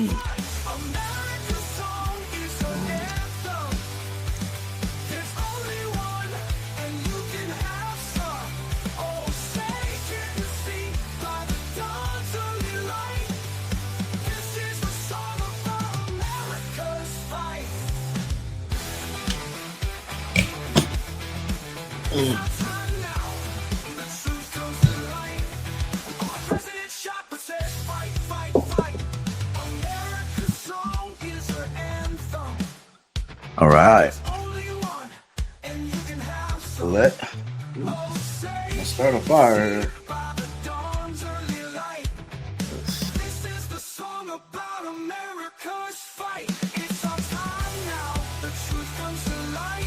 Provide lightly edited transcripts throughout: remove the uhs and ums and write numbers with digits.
America's song is an anthem. There's only one, and you can have some. Oh, say, can you see by the dawn's early light? This is the song about America's fight. It's our time now. The truth comes to light. Our president shot but says fight, fight, fight. America's song is her anthem. All right. There's only one, and you can have some. Let's Oh, say, start a fire. by the dawn's early light. This is the song about America's fight. It's our time now. The truth comes to light.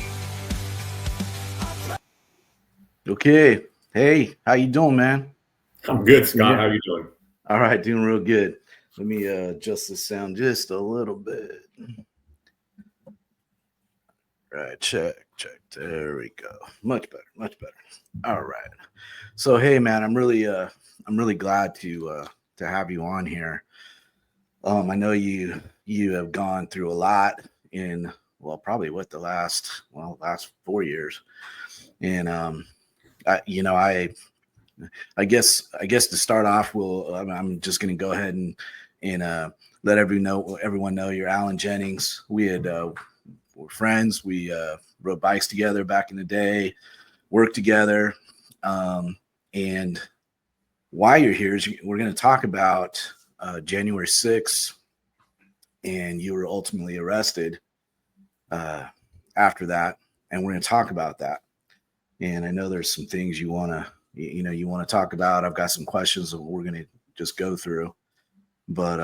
Okay. Hey, how you doing, man? I'm good, Scott. How you doing? All right, doing real good. Let me adjust the sound just a little bit. Right, check. There we go. Much better. All right. So, hey, man, I'm really glad to have you on here. I know you have gone through a lot in probably the last 4 years, and I guess to start off, I'm just going to go ahead and let everyone know you're Allan Jennings. We're friends. We rode bikes together back in the day, worked together, and why you're here is we're going to talk about January 6th, and you were ultimately arrested after that, and we're going to talk about that. And I know there's some things you want to talk about. I've got some questions that we're going to just go through, but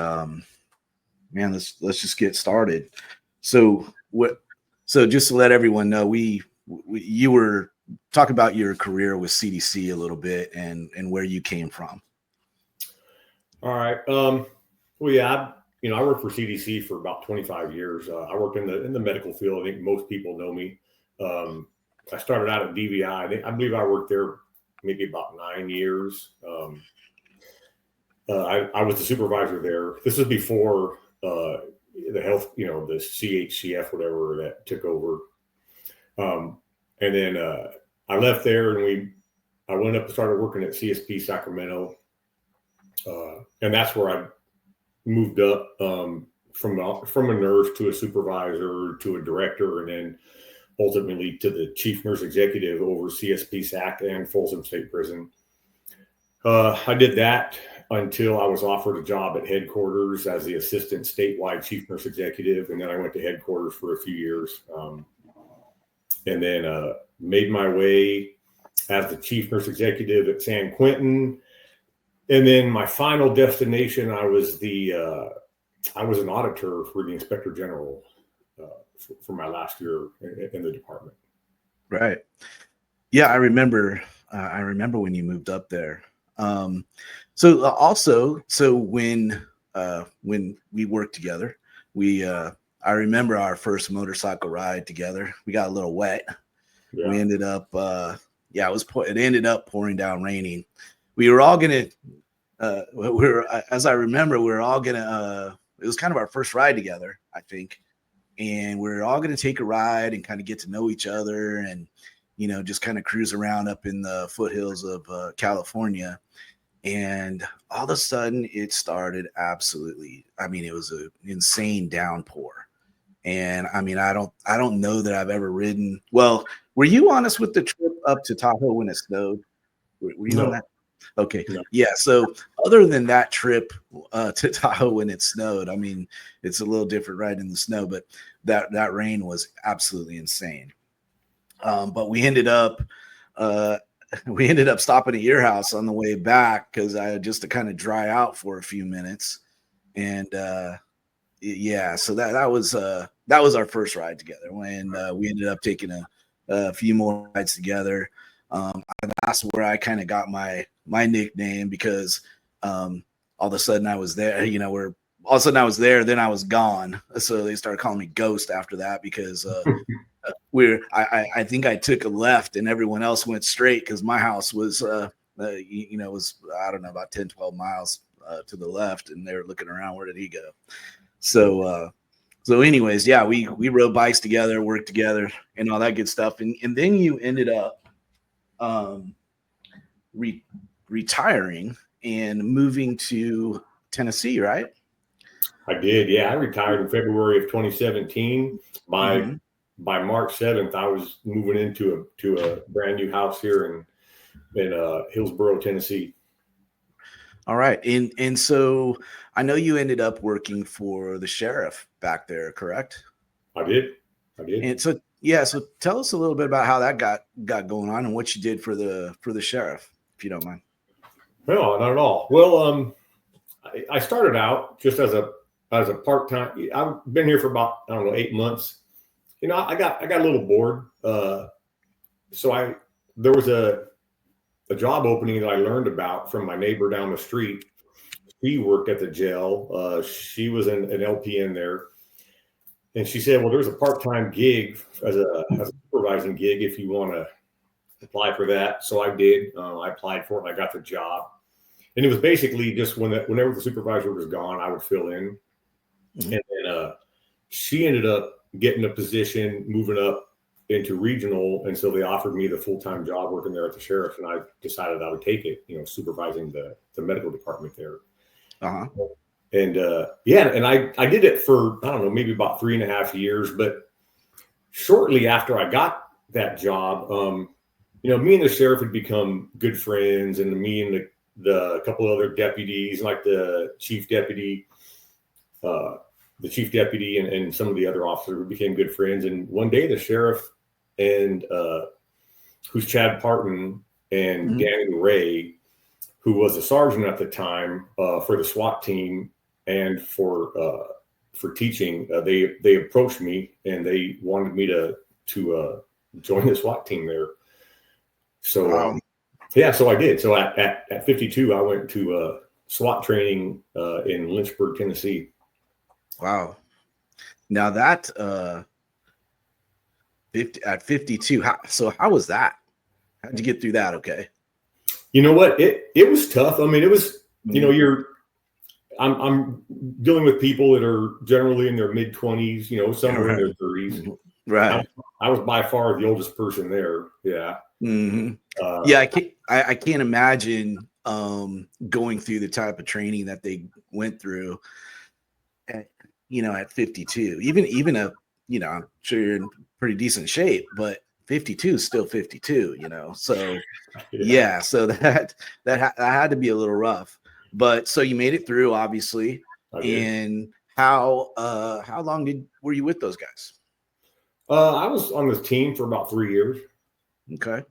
man, let's just get started. So just to let everyone know, you were talking about your career with CDC a little bit and where you came from. All right. Well, yeah, I worked for CDC for about 25 years. I worked in the medical field. I think most people know me. I started out at DVI. I believe I worked there maybe about 9 years. I was the supervisor there. This is before the health, the CHCF, whatever, that took over. And then I left there, and I went up and started working at CSP Sacramento. And that's where I moved up from a nurse to a supervisor to a director, and then ultimately to the chief nurse executive over CSP SAC and Folsom State Prison. I did that until I was offered a job at headquarters as the assistant statewide chief nurse executive. And then I went to headquarters for a few years. And then made my way as the chief nurse executive at San Quentin. And then my final destination, I was an auditor for the inspector general for my last year in the department. Right. Yeah, I remember when you moved up there. So when we worked together, I remember our first motorcycle ride together. We got a little wet. Yeah. We ended up, it ended up pouring down, raining. We were all gonna, as I remember, we were all gonna. It was kind of our first ride together, I think, and we were all gonna take a ride and kind of get to know each other, and just kind of cruise around up in the foothills of California. And all of a sudden it started absolutely, it was an insane downpour. And I don't know that I've ever ridden. Well, were you honest with the trip up to Tahoe when it snowed? Were you on that? Okay. No. Yeah. So other than that trip to Tahoe when it snowed, it's a little different riding in the snow, but that rain was absolutely insane. But we ended up stopping at your house on the way back because I had just to kind of dry out for a few minutes. And so that was our first ride together when we ended up taking a few more rides together. That's where I kind of got my nickname because all of a sudden I was there, all of a sudden I was there, then I was gone. So they started calling me Ghost after that because I think I took a left and everyone else went straight because my house was was, I don't know, about 10, 12 miles to the left, and they were looking around, where did he go? So anyways, yeah, we rode bikes together, worked together, and all that good stuff. And then you ended up retiring and moving to Tennessee, right? I did. Yeah, I retired in February of 2017. By March 7th, I was moving into a brand new house here in Hillsborough, Tennessee. All right. And so I know you ended up working for the sheriff back there, correct? I did. And so yeah, so tell us a little bit about how that got going on and what you did for the sheriff, if you don't mind. No, not at all. Well, I started out just as a part-time. I've been here for about, I don't know, 8 months. You know, I got a little bored. So there was a job opening that I learned about from my neighbor down the street. She worked at the jail. She was an LPN there. And she said, well, there's a part-time gig as a supervising gig if you want to apply for that. So I did. I applied for it and I got the job. And it was basically just whenever the supervisor was gone, I would fill in. And then she ended up getting a position, moving up into regional. And so they offered me the full-time job working there at the sheriff. And I decided I would take it, supervising the medical department there. And and I did it for, I don't know, maybe about 3.5 years. But shortly after I got that job, me and the sheriff had become good friends, and me and the couple of other deputies, like the chief deputy and some of the other officers, we became good friends. And one day the sheriff and who's Chad Parton and Danny Ray, who was a sergeant at the time for the SWAT team and for teaching, they approached me and they wanted me to join the SWAT team there. So so I did. So at 52, I went to SWAT training in Lynchburg, Tennessee. Wow. Now that at 52, how was that? How'd you get through that? Okay. You know what? It was tough. I mean, it was, I'm dealing with people that are generally in their mid-20s, some are in their 30s. Right. I was by far the oldest person there. Yeah. I can't imagine going through the type of training that they went through at 52. Even I'm sure you're in pretty decent shape, but 52 is still 52, so so that had to be a little rough. But so you made it through, obviously. And how long were you with those guys? I was on this team for about 3 years. Okay.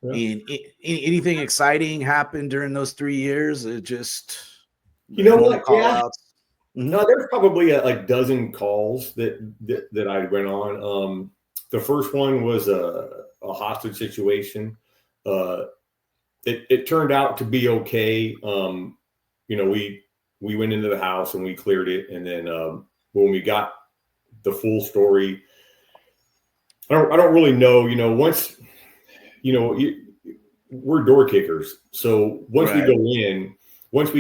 Yeah. And anything exciting happened during those 3 years? It just, what? Call outs? No, there's probably a dozen calls that I went on. The first one was a hostage situation. It turned out to be okay. We went into the house and we cleared it. And then when we got the full story, I don't really know, once, we're door kickers. So once we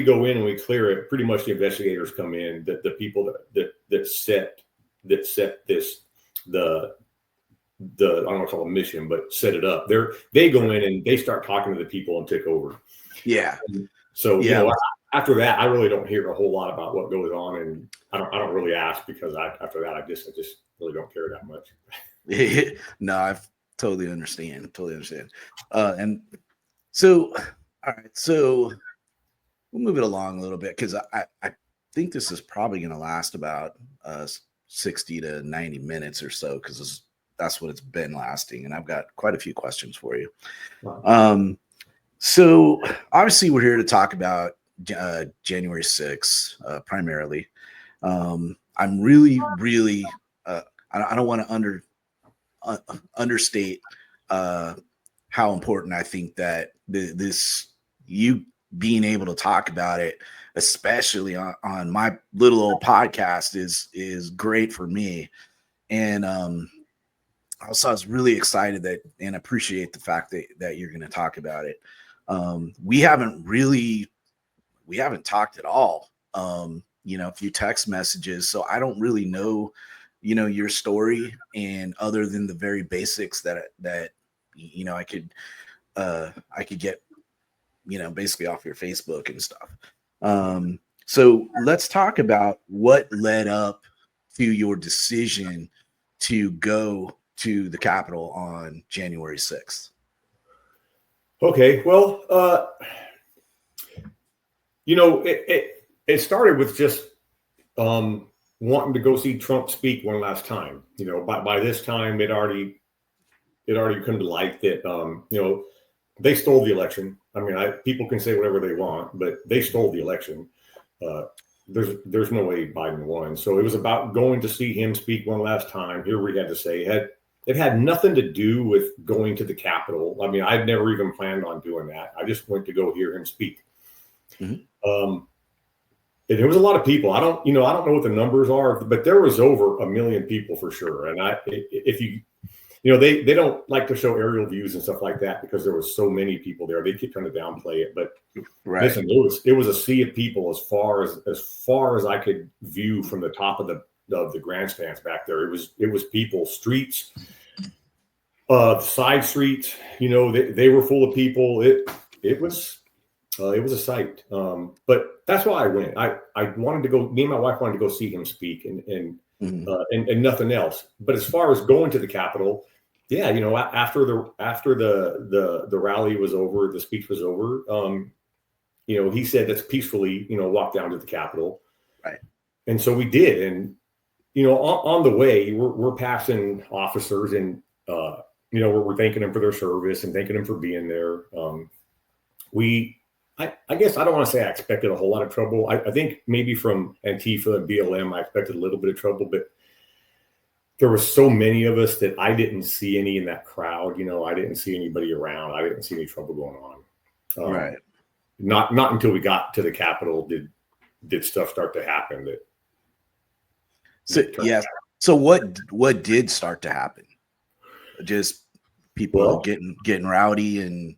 go in and we clear it, pretty much the investigators come in, the people that set this, I don't want to call it a mission, but set it up. They go in and they start talking to the people and take over. Yeah. So, after that, I really don't hear a whole lot about what goes on. And I don't really ask because after that, I just really don't care that much. No, I totally understand. And so, all right, so we'll move it along a little bit because I think this is probably going to last about 60 to 90 minutes or so because that's what it's been lasting. And I've got quite a few questions for you. Wow. So obviously we're here to talk about January 6th primarily. I'm really, really, I don't want to understate how important I think that you being able to talk about it, especially on my little old podcast, is great for me. And also I was really excited and appreciate the fact that you're going to talk about it. We haven't talked at all a few text messages. So I don't really know, your story, and other than the very basics that I could get, basically off your Facebook and stuff. So let's talk about what led up to your decision to go to the Capitol on January 6th. Okay, well, it started with just wanting to go see Trump speak one last time. By this time, it already come to light that they stole the election. I mean, people can say whatever they want, but they stole the election. There's no way Biden won. So it was about going to see him speak one last time. Hear what he had to say. It had nothing to do with going to the Capitol. I mean, I'd never even planned on doing that. I just went to go hear him speak. Mm-hmm. And there was a lot of people. I don't know what the numbers are, but there was over 1 million people for sure. And they don't like to show aerial views and stuff like that because there was so many people there. They keep trying to downplay it, but listen, it was a sea of people as far as I could view from the top of the grandstands back there. It was people, streets, side streets. They were full of people. It was a sight. But that's why I went. I wanted to go. Me and my wife wanted to go see him speak, and nothing else. But as far as going to the Capitol, yeah, after the rally was over, the speech was over. He said let's peacefully, walk down to the Capitol, right? And so we did, and on the way we're passing officers, and we're thanking them for their service and thanking them for being there. I guess I don't want to say I expected a whole lot of trouble. I think maybe from Antifa and BLM, I expected a little bit of trouble, but there were so many of us that I didn't see any in that crowd. I didn't see anybody around. I didn't see any trouble going on. Right. Not until we got to the Capitol did stuff start to happen. So what did start to happen? Just people getting rowdy and.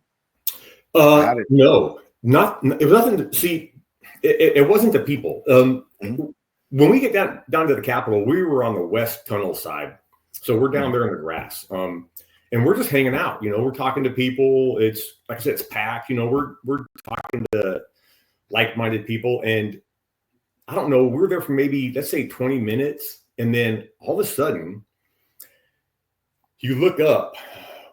No, it was nothing to see. It wasn't the people. When we get down to the Capitol, we were on the west tunnel side, so we're down there in the grass, and we're just hanging out. We're talking to people. It's like I said, it's packed. We're talking to like-minded people, and I don't know. We're there for maybe, let's say, 20 minutes, and then all of a sudden, you look up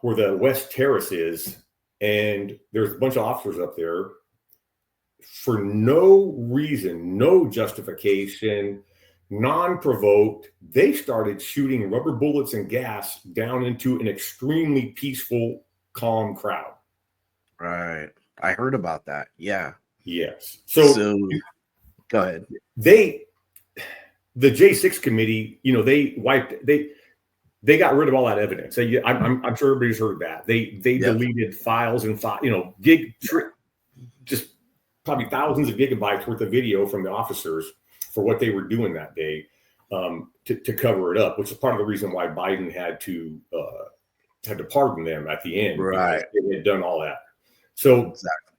where the West Terrace is, and there's a bunch of officers up there. For no reason, no justification, non-provoked, they started shooting rubber bullets and gas down into an extremely peaceful, calm crowd. Right. I heard about that. Yeah. Yes. So go ahead. The J6 committee, they got rid of all that evidence. I'm sure everybody's heard that. They deleted files and just probably thousands of gigabytes worth of video from the officers for what they were doing that day, to cover it up, which is part of the reason why Biden had to pardon them at the end. Right. They had done all that. So exactly.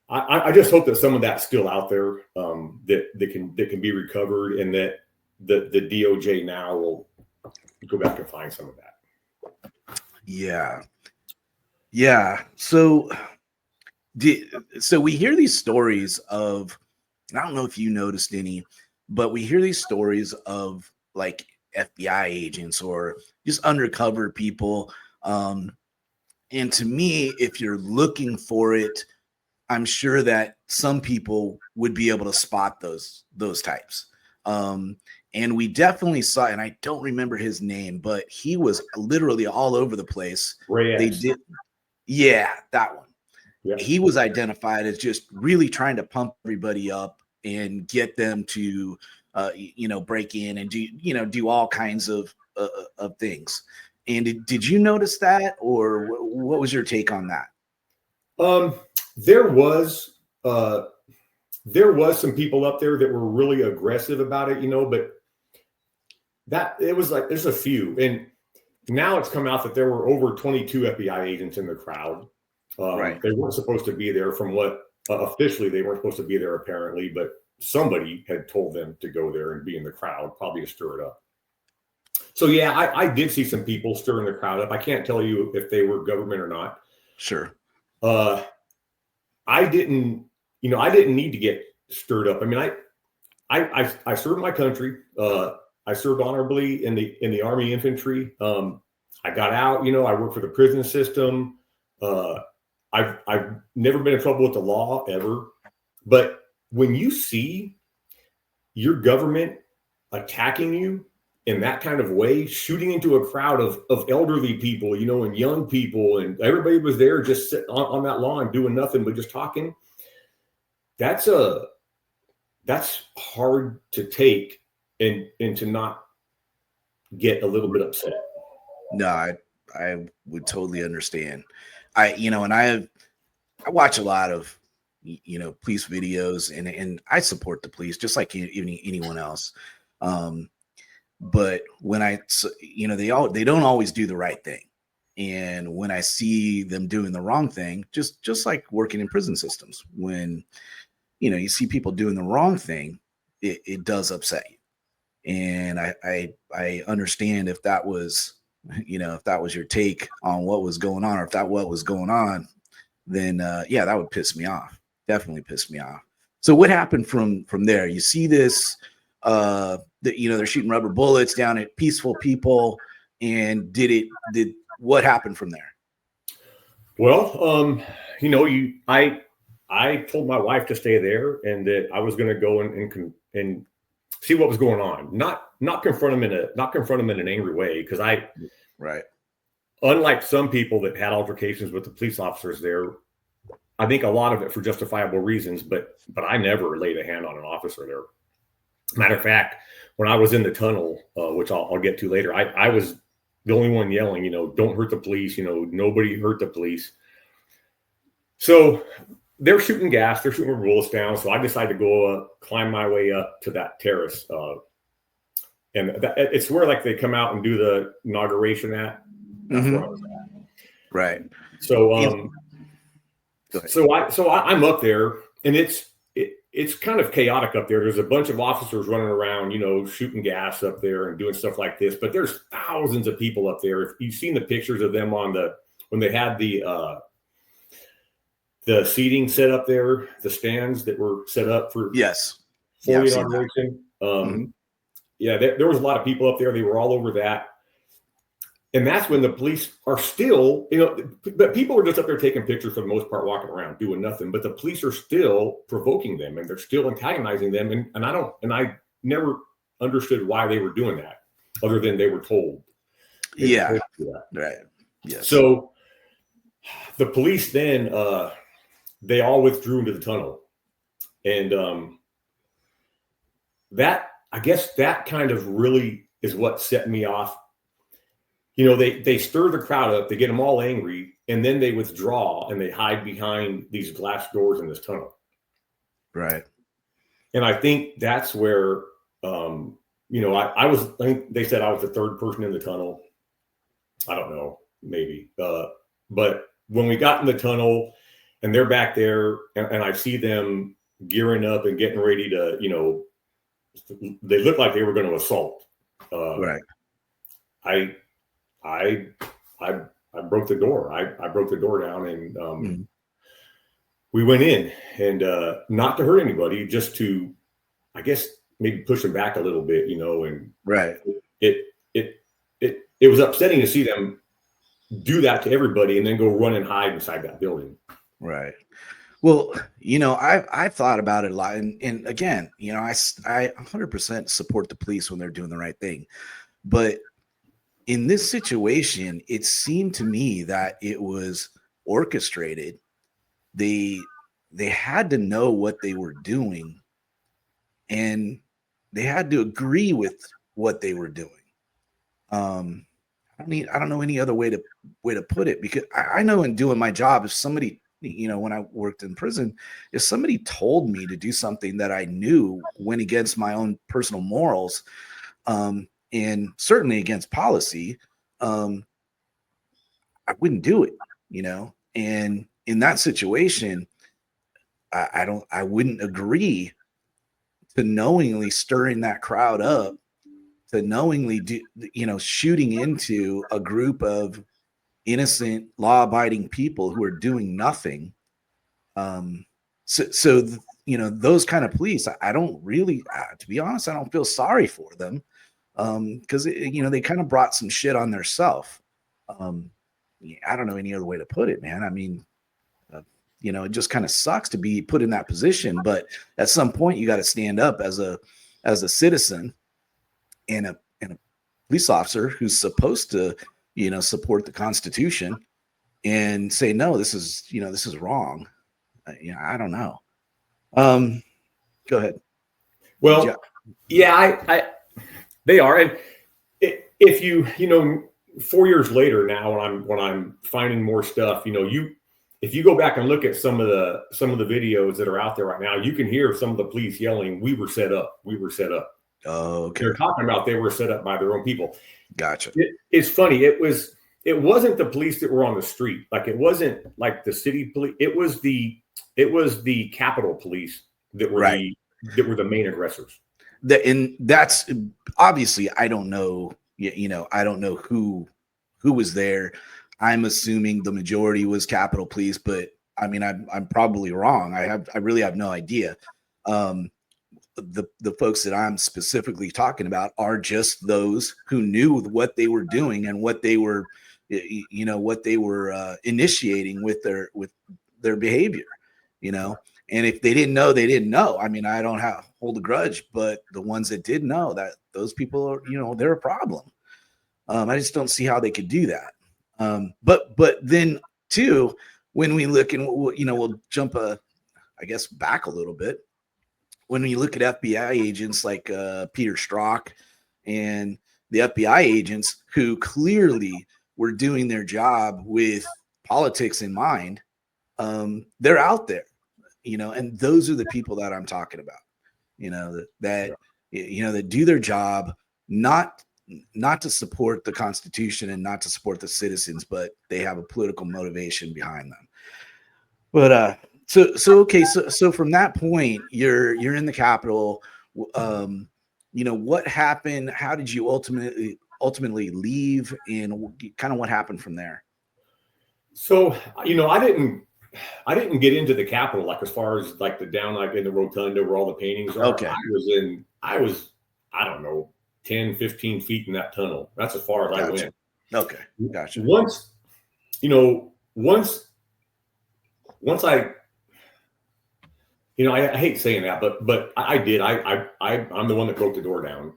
I just hope that some of that's still out there, that can be recovered, and that the DOJ now will go back and find some of that. Yeah. Yeah. So we hear these stories of, and I don't know if you noticed any, but we hear these stories of like FBI agents or just undercover people. And to me, if you're looking for it, I'm sure that some people would be able to spot those types. And we definitely saw, and I don't remember his name, but he was literally all over the place. Yeah, that one. Yeah. He was identified as just really trying to pump everybody up and get them to, break in and do all kinds of things. And did you notice that, or what was your take on that? There was some people up there that were really aggressive about it, but that it was like there's a few, and now it's come out that there were over 22 FBI agents in the crowd. Right. They weren't supposed to be there, from what officially they weren't supposed to be there apparently, but somebody had told them to go there and be in the crowd, probably to stir it up. So yeah, I did see some people stirring the crowd up. I can't tell you if they were government or not. Sure. I didn't need to get stirred up. I mean, I served my country. I served honorably in the Army infantry. I got out. I worked for the prison system. I've never been in trouble with the law ever. But when you see your government attacking you in that kind of way, shooting into a crowd of elderly people, and young people, and everybody was there just sitting on that lawn doing nothing but just talking. That's hard to take and to not get a little bit upset. No, I would totally understand. And I watch a lot of police videos, and I support the police just like anyone else. But when they don't always do the right thing. And when I see them doing the wrong thing, just like working in prison systems, when you see people doing the wrong thing, it does upset you. And I understand if that was your take on what was going on, or if that what was going on, then that would piss me off. Definitely piss me off. So what happened from there? You see this, they're shooting rubber bullets down at peaceful people, and did what happened from there? Well, I told my wife to stay there, and that I was going to go and see what was going on. Not confront them in an angry way, because right. Unlike some people that had altercations with the police officers there, I think a lot of it for justifiable reasons, but I never laid a hand on an officer there. Matter of fact, when I was in the tunnel, which I'll get to later, I was the only one yelling, don't hurt the police, nobody hurt the police. So they're shooting gas, they're shooting bullets down. So I decided to go climb my way up to that terrace. And it's where like they come out and do the inauguration at. That's where I was at. Right. So I'm up there, and it's kind of chaotic up there. There's a bunch of officers running around, shooting gas up there and doing stuff like this. But there's thousands of people up there. If you've seen the pictures of them when they had the seating set up there, the stands that were set up for the inauguration. Yeah, there was a lot of people up there. They were all over that. And that's when the police are still, but people are just up there taking pictures for the most part, walking around doing nothing. But the police are still provoking them, and they're still antagonizing them. And I never understood why they were doing that, other than they were told. Right. Yes. So the police then they all withdrew into the tunnel, and I guess that kind of really is what set me off. They stir the crowd up, they get them all angry, and then they withdraw and they hide behind these glass doors in this tunnel. Right. And I think that's where, I think they said I was the third person in the tunnel. I don't know, maybe. But when we got in the tunnel and they're back there, and I see them gearing up and getting ready to, they look like they were going to assault. Right. I broke the door. I broke the door down, and we went in, and not to hurt anybody, just to, I guess, maybe push them back a little bit, and right. It was upsetting to see them do that to everybody and then go run and hide inside that building. Right. Well, I've thought about it a lot, and again, I 100% support the police when they're doing the right thing, but in this situation, it seemed to me that it was orchestrated. They had to know what they were doing, and they had to agree with what they were doing. I don't know any other way to put it, because I know in doing my job, if somebody, when I worked in prison, if somebody told me to do something that I knew went against my own personal morals, and certainly against policy, I wouldn't do it, and in that situation, I wouldn't agree to knowingly stirring that crowd up, to knowingly shooting into a group of innocent, law-abiding people who are doing nothing. Those kind of police, I don't really, to be honest, I don't feel sorry for them, because they kind of brought some shit on their self. I don't know any other way to put it, man. I mean, it just kind of sucks to be put in that position, but at some point you got to stand up as a citizen and a police officer who's supposed to, support the Constitution and say, no, this is wrong. I don't know. Go ahead. Well, yeah, they are. And if 4 years later now, when I'm finding more stuff, if you go back and look at some of the videos that are out there right now, you can hear some of the police yelling, "We were set up. We were set up." Oh, okay. They're talking about they were set up by their own people. Gotcha. It's funny. It wasn't the police that were on the street. Like, it wasn't like the city police. It was the Capitol Police that were the main aggressors. And that's obviously, I don't know. I don't know who was there. I'm assuming the majority was Capitol Police, but I mean, I'm probably wrong. I really have no idea. The folks that I'm specifically talking about are just those who knew what they were doing and what they were, initiating with their behavior, And if they didn't know, they didn't know. I mean, I don't hold a grudge, but the ones that did know, that those people are, they're a problem. I just don't see how they could do that. But then too, when we look and we'll jump back a little bit. When we look at FBI agents like Peter Strzok and the FBI agents who clearly were doing their job with politics in mind, they're out there, and those are the people that I'm talking about, that do their job, not to support the Constitution and not to support the citizens, but they have a political motivation behind them. But so from that point, you're in the Capitol. What happened? How did you ultimately leave, and kind of what happened from there? So, I didn't get into the Capitol, like as far as like the down, like in the rotunda where all the paintings are. Okay. I was, I don't know, 10, 15 feet in that tunnel. That's as far as I went. Okay. Gotcha. Once I, I hate saying that, but I did. I'm the one that broke the door down.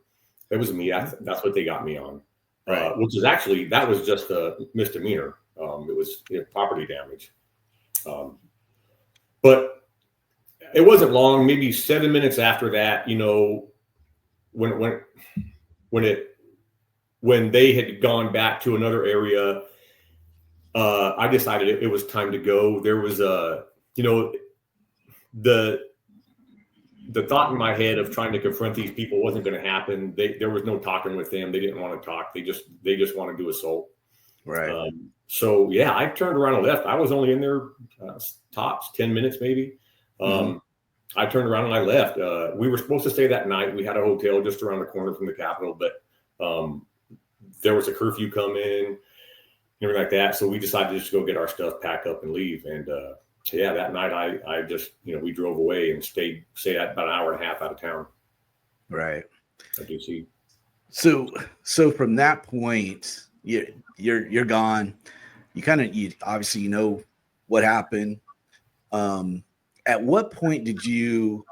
It was me. That's what they got me on. Right. Which is actually, that was just a misdemeanor. It was property damage. But it wasn't long, maybe 7 minutes after that, when they had gone back to another area, I decided it was time to go. There was the thought in my head of trying to confront these people wasn't going to happen. There was no talking with them. They didn't want to talk. They just want to do assault. Right. So yeah, I turned around and left. I was only in there tops 10 minutes, maybe. I turned around and I left. We were supposed to stay that night. We had a hotel just around the corner from the Capitol, but there was a curfew come in, everything like that. So we decided to just go get our stuff, pack up, and leave. And so yeah, that night I just we drove away and stayed about an hour and a half out of town. Right. I do see. So from that point, you're gone. You obviously what happened. At what point did you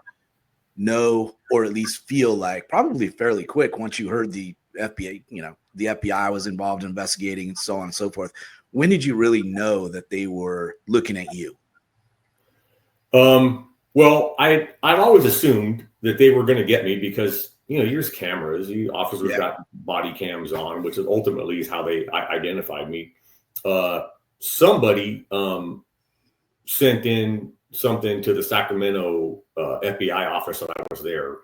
know, or at least feel like, probably fairly quick, once you heard the FBI, the FBI was involved in investigating and so on and so forth, when did you really know that they were looking at you? Well, I've always assumed that they were going to get me because, there's cameras, the officers got body cams on, which is ultimately how they identified me. Somebody sent in something to the Sacramento FBI office that I was there.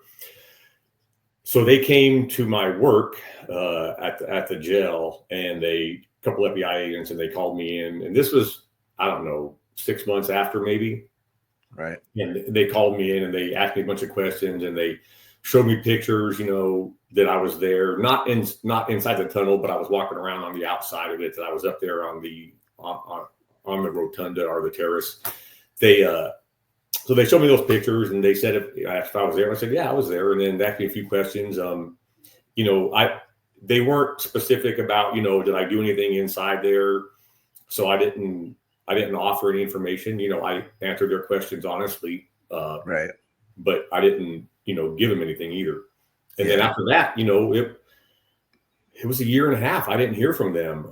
So they came to my work at the jail, and a couple FBI agents, and they called me in. And this was, I don't know, 6 months after maybe. Right. And they called me in and they asked me a bunch of questions and they showed me pictures, that I was there, not inside the tunnel, but I was walking around on the outside of it. That I was up there on the rotunda or the terrace. So they showed me those pictures and they said if I was there. I said, yeah, I was there. And then they asked me a few questions. They weren't specific about, did I do anything inside there? So I didn't offer any information. I answered their questions honestly. Right. But I didn't, give them anything either. And Yeah. then after that, it was a year and a half. I didn't hear from them.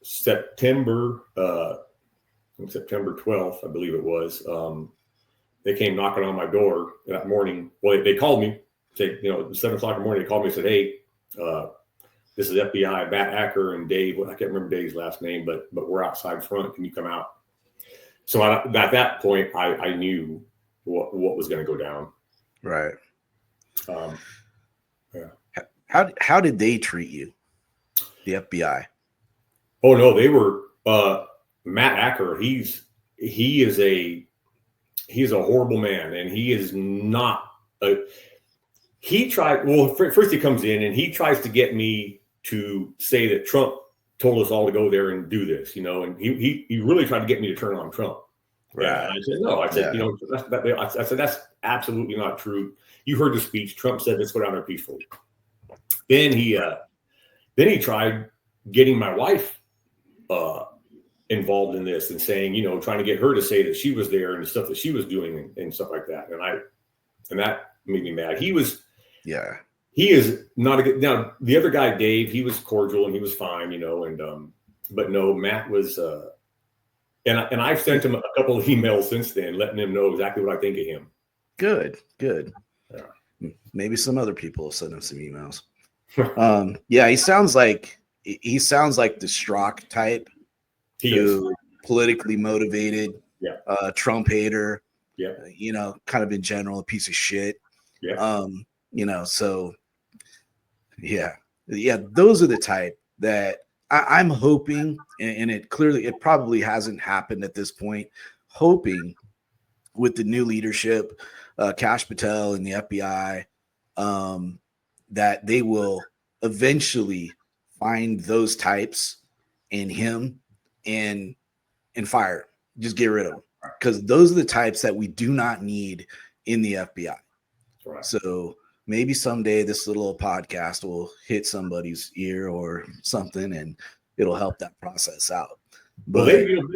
September 12th, I believe it was, they came knocking on my door that morning. Well, they called me, say, 7 o'clock in the morning, they called me and said, hey, this is FBI, Matt Acker and Dave. Well, I can't remember Dave's last name, but we're outside front. Can you come out? So at that point, I knew what was going to go down. Right. Yeah. How did they treat you? The FBI? Oh no, they were Matt Acker. He's a horrible man, and he is not he tried. Well, first he comes in and he tries to get me to say that Trump told us all to go there and do this, and he really tried to get me to turn on Trump. Right. And I said, no, I said, I said, that's absolutely not true. You heard the speech. Trump said, let's go down there peacefully. Then he tried getting my wife involved in this and saying, trying to get her to say that she was there and the stuff that she was doing and stuff like that. And that made me mad. He is not a good. Now the other guy, Dave, he was cordial and he was fine, but no, Matt was, and I've sent him a couple of emails since then, letting him know exactly what I think of him. Good. Yeah. Maybe some other people will send him some emails. Yeah, he sounds like the Strzok type. He is politically motivated. Yeah. Trump hater. Yeah. Kind of in general, a piece of shit. Yeah. So yeah, those are the type that I'm hoping, and it probably hasn't happened at this point, hoping with the new leadership, Kash Patel and the FBI, that they will eventually find those types in him and fire him. Just get rid of them, because those are the types that we do not need in the FBI. Right. So maybe someday this little podcast will hit somebody's ear or something, and it'll help that process out. But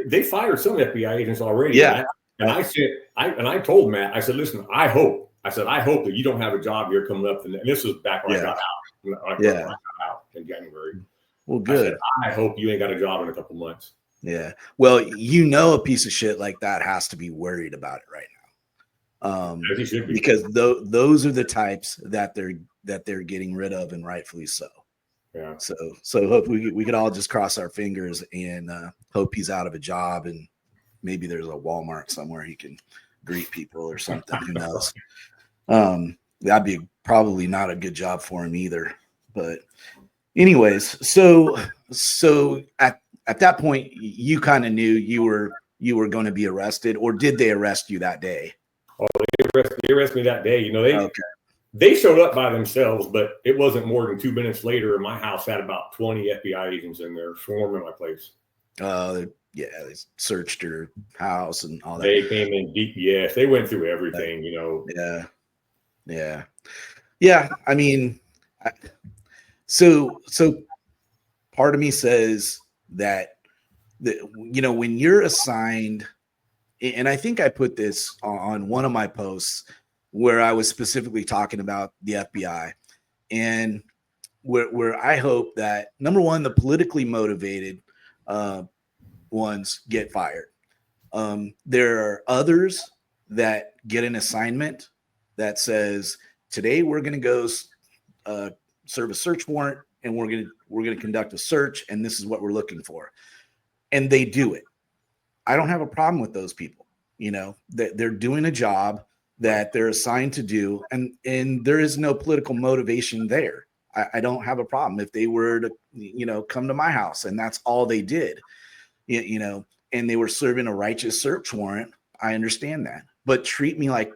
they fired some FBI agents already. Yeah. I told Matt, I said, listen, I hope that you don't have a job here coming up. And this was back when I got out. When I got out in January. Well, good. I hope you ain't got a job in a couple months. Yeah. Well, a piece of shit like that has to be worried about it right now. As he should be. Because those are the types that they're getting rid of, and rightfully so. Yeah. So hope we could all just cross our fingers and hope he's out of a job, and maybe there's a Walmart somewhere he can greet people or something. Who knows? That'd be probably not a good job for him either. But anyways, so at that point, you kind of knew you were going to be arrested, or did they arrest you that day? Oh, they arrested me that day. They showed up by themselves, but it wasn't more than 2 minutes later, and my house had about 20 FBI agents in there swarming my place. Yeah, they searched your house and all that. They came in deep. Yes, they went through everything. Yeah. I mean, so part of me says that when you're assigned, and I think I put this on one of my posts where I was specifically talking about the FBI, and where I hope that, number one, the politically motivated ones get fired. There are others that get an assignment that says, today we're going to go serve a search warrant, and we're going to conduct a search, and this is what we're looking for, and they do it. I don't have a problem with those people. They're doing a job that they're assigned to do, and there is no political motivation there. I don't have a problem if they were to come to my house and that's all they did. and they were serving a righteous search warrant, I understand that. But treat me like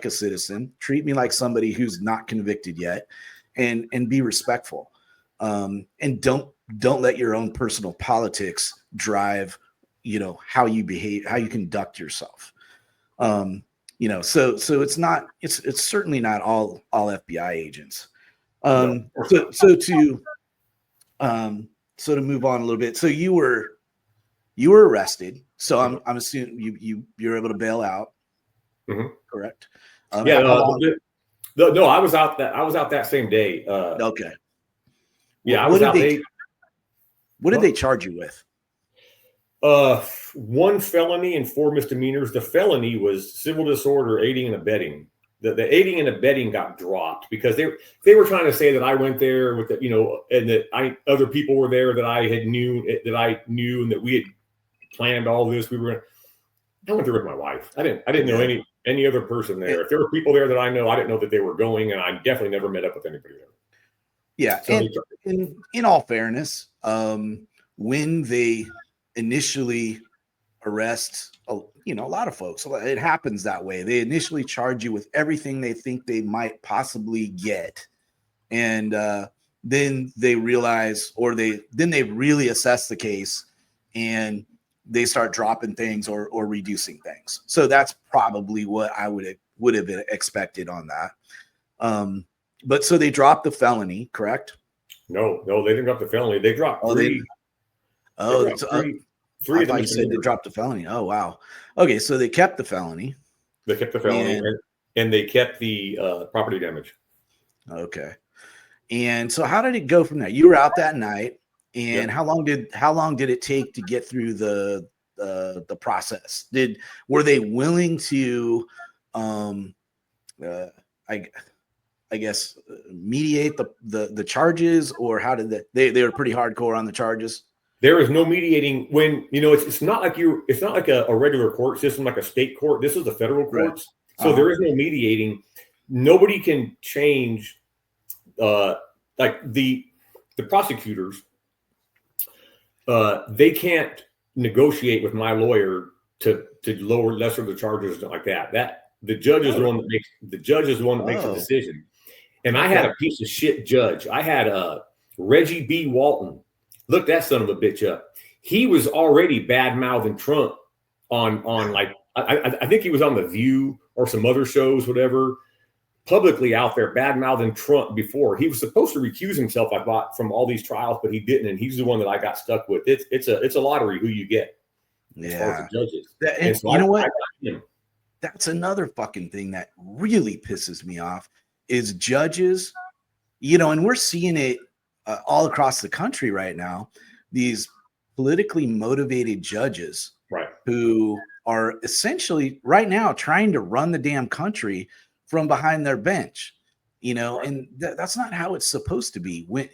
a citizen, treat me like somebody who's not convicted yet, and be respectful. And don't let your own personal politics drive, how you behave, how you conduct yourself. So it's certainly not all FBI agents. So to move on a little bit. So you were arrested. So I'm assuming you're able to bail out. Mm-hmm. Correct. No, I was out that same day. Okay. Yeah, I was out. What did they charge you with? 1 felony and 4 misdemeanors. The felony was civil disorder, aiding and abetting. The aiding and abetting got dropped because they were trying to say that I went there with and that other people were there that I knew, and that we had planned all this. I went there with my wife. I didn't know any other person there. If there were people there that I know, I didn't know that they were going, and I definitely never met up with anybody there. Yeah, so and in all fairness, when they initially arrest, a lot of folks, it happens that way. They initially charge you with everything they think they might possibly get, and then they realize, or they really assess the case, and they start dropping things or reducing things. So that's probably what I would have expected on that. But so they dropped the felony, correct? No, they didn't drop the felony. They dropped three. Three. I thought you said they dropped the felony. Oh, wow. Okay, so they kept the felony. They kept the felony, and they kept the property damage. Okay. And so how did it go from there? You were out that night, and how long did it take to get through the process? Were they willing to I guess mediate the charges, or how did they were pretty hardcore on the charges? There is no mediating when it's not like a regular court system, like a state court. This is the federal courts, right. So there is no mediating. Nobody can change. Like the prosecutors, they can't negotiate with my lawyer to lesser the charges like that. That the judge is the one that makes the decision. And I had a piece of shit judge. I had Reggie B. Walton. Look that son of a bitch up. He was already bad mouthing Trump on like I think he was on The View or some other shows, whatever, publicly out there bad mouthing Trump before. He was supposed to recuse himself, I thought, from all these trials, but he didn't, and he's the one that I got stuck with. It's a lottery who you get as far as the judges. And so you know what? That's another fucking thing that really pisses me off is judges, and we're seeing it all across the country right now. These politically motivated judges, right, who are essentially right now trying to run the damn country from behind their bench, right. And that's not how it's supposed to be. When,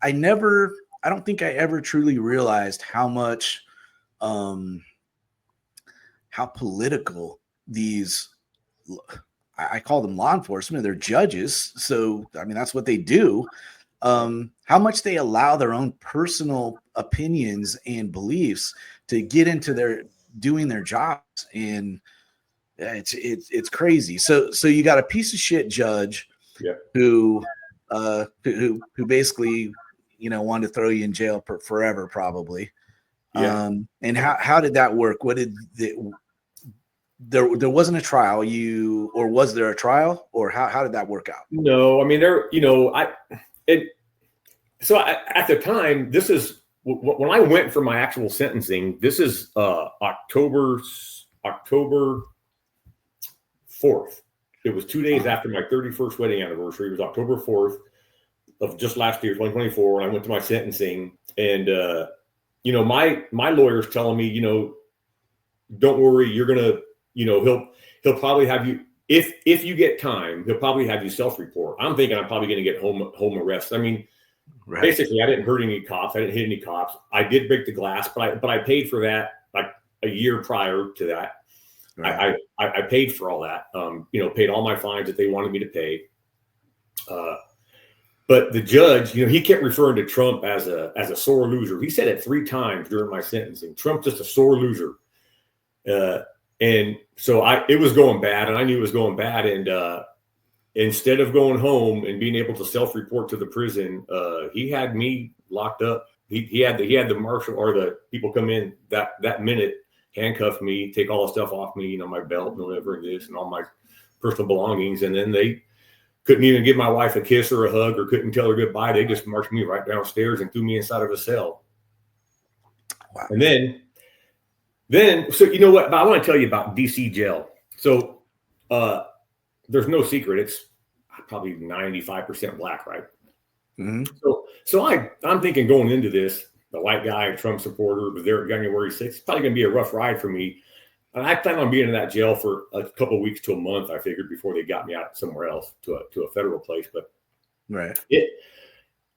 I don't think I ever truly realized how much, how political these, I call them law enforcement, they're judges. So, I mean, that's what they do. How much they allow their own personal opinions and beliefs to get into doing their jobs. And it's crazy. So you got a piece of shit judge who basically, wanted to throw you in jail forever, probably. Yeah. And how did that work? What did there wasn't a trial, or was there a trial, or how did that work out? No, I mean, so at the time, this is when I went for my actual sentencing. This is October 4th. It was 2 days after my 31st wedding anniversary. It was October 4th of just last year, 2024. And I went to my sentencing, and my lawyer's telling me, don't worry, you're gonna, he'll probably have you, if you get time, he'll probably have you self-report. I'm thinking I'm probably going to get home arrest. I mean, right. Basically, I didn't hurt any cops. I didn't hit any cops. I did break the glass, but I paid for that like a year prior to that. Right. I paid for all that. Paid all my fines that they wanted me to pay. But the judge, he kept referring to Trump as a sore loser. He said it 3 times during my sentencing. Trump's just a sore loser. And so it was going bad, and I knew it was going bad. And instead of going home and being able to self-report to the prison, he had me locked up. He had the marshal or the people come in that minute, handcuff me, take all the stuff off me, my belt and whatever it is, and all my personal belongings. And then they couldn't even give my wife a kiss or a hug, or couldn't tell her goodbye. They just marched me right downstairs and threw me inside of a cell. Wow. And then, so you know what? I want to tell you about DC jail. So there's no secret. It's probably 95% black, right? Mm-hmm. So I'm thinking going into this, the white guy, Trump supporter, was there January 6th. It's probably going to be a rough ride for me. And I plan on being in that jail for a couple of weeks to a month, I figured, before they got me out somewhere else to a federal place. But right.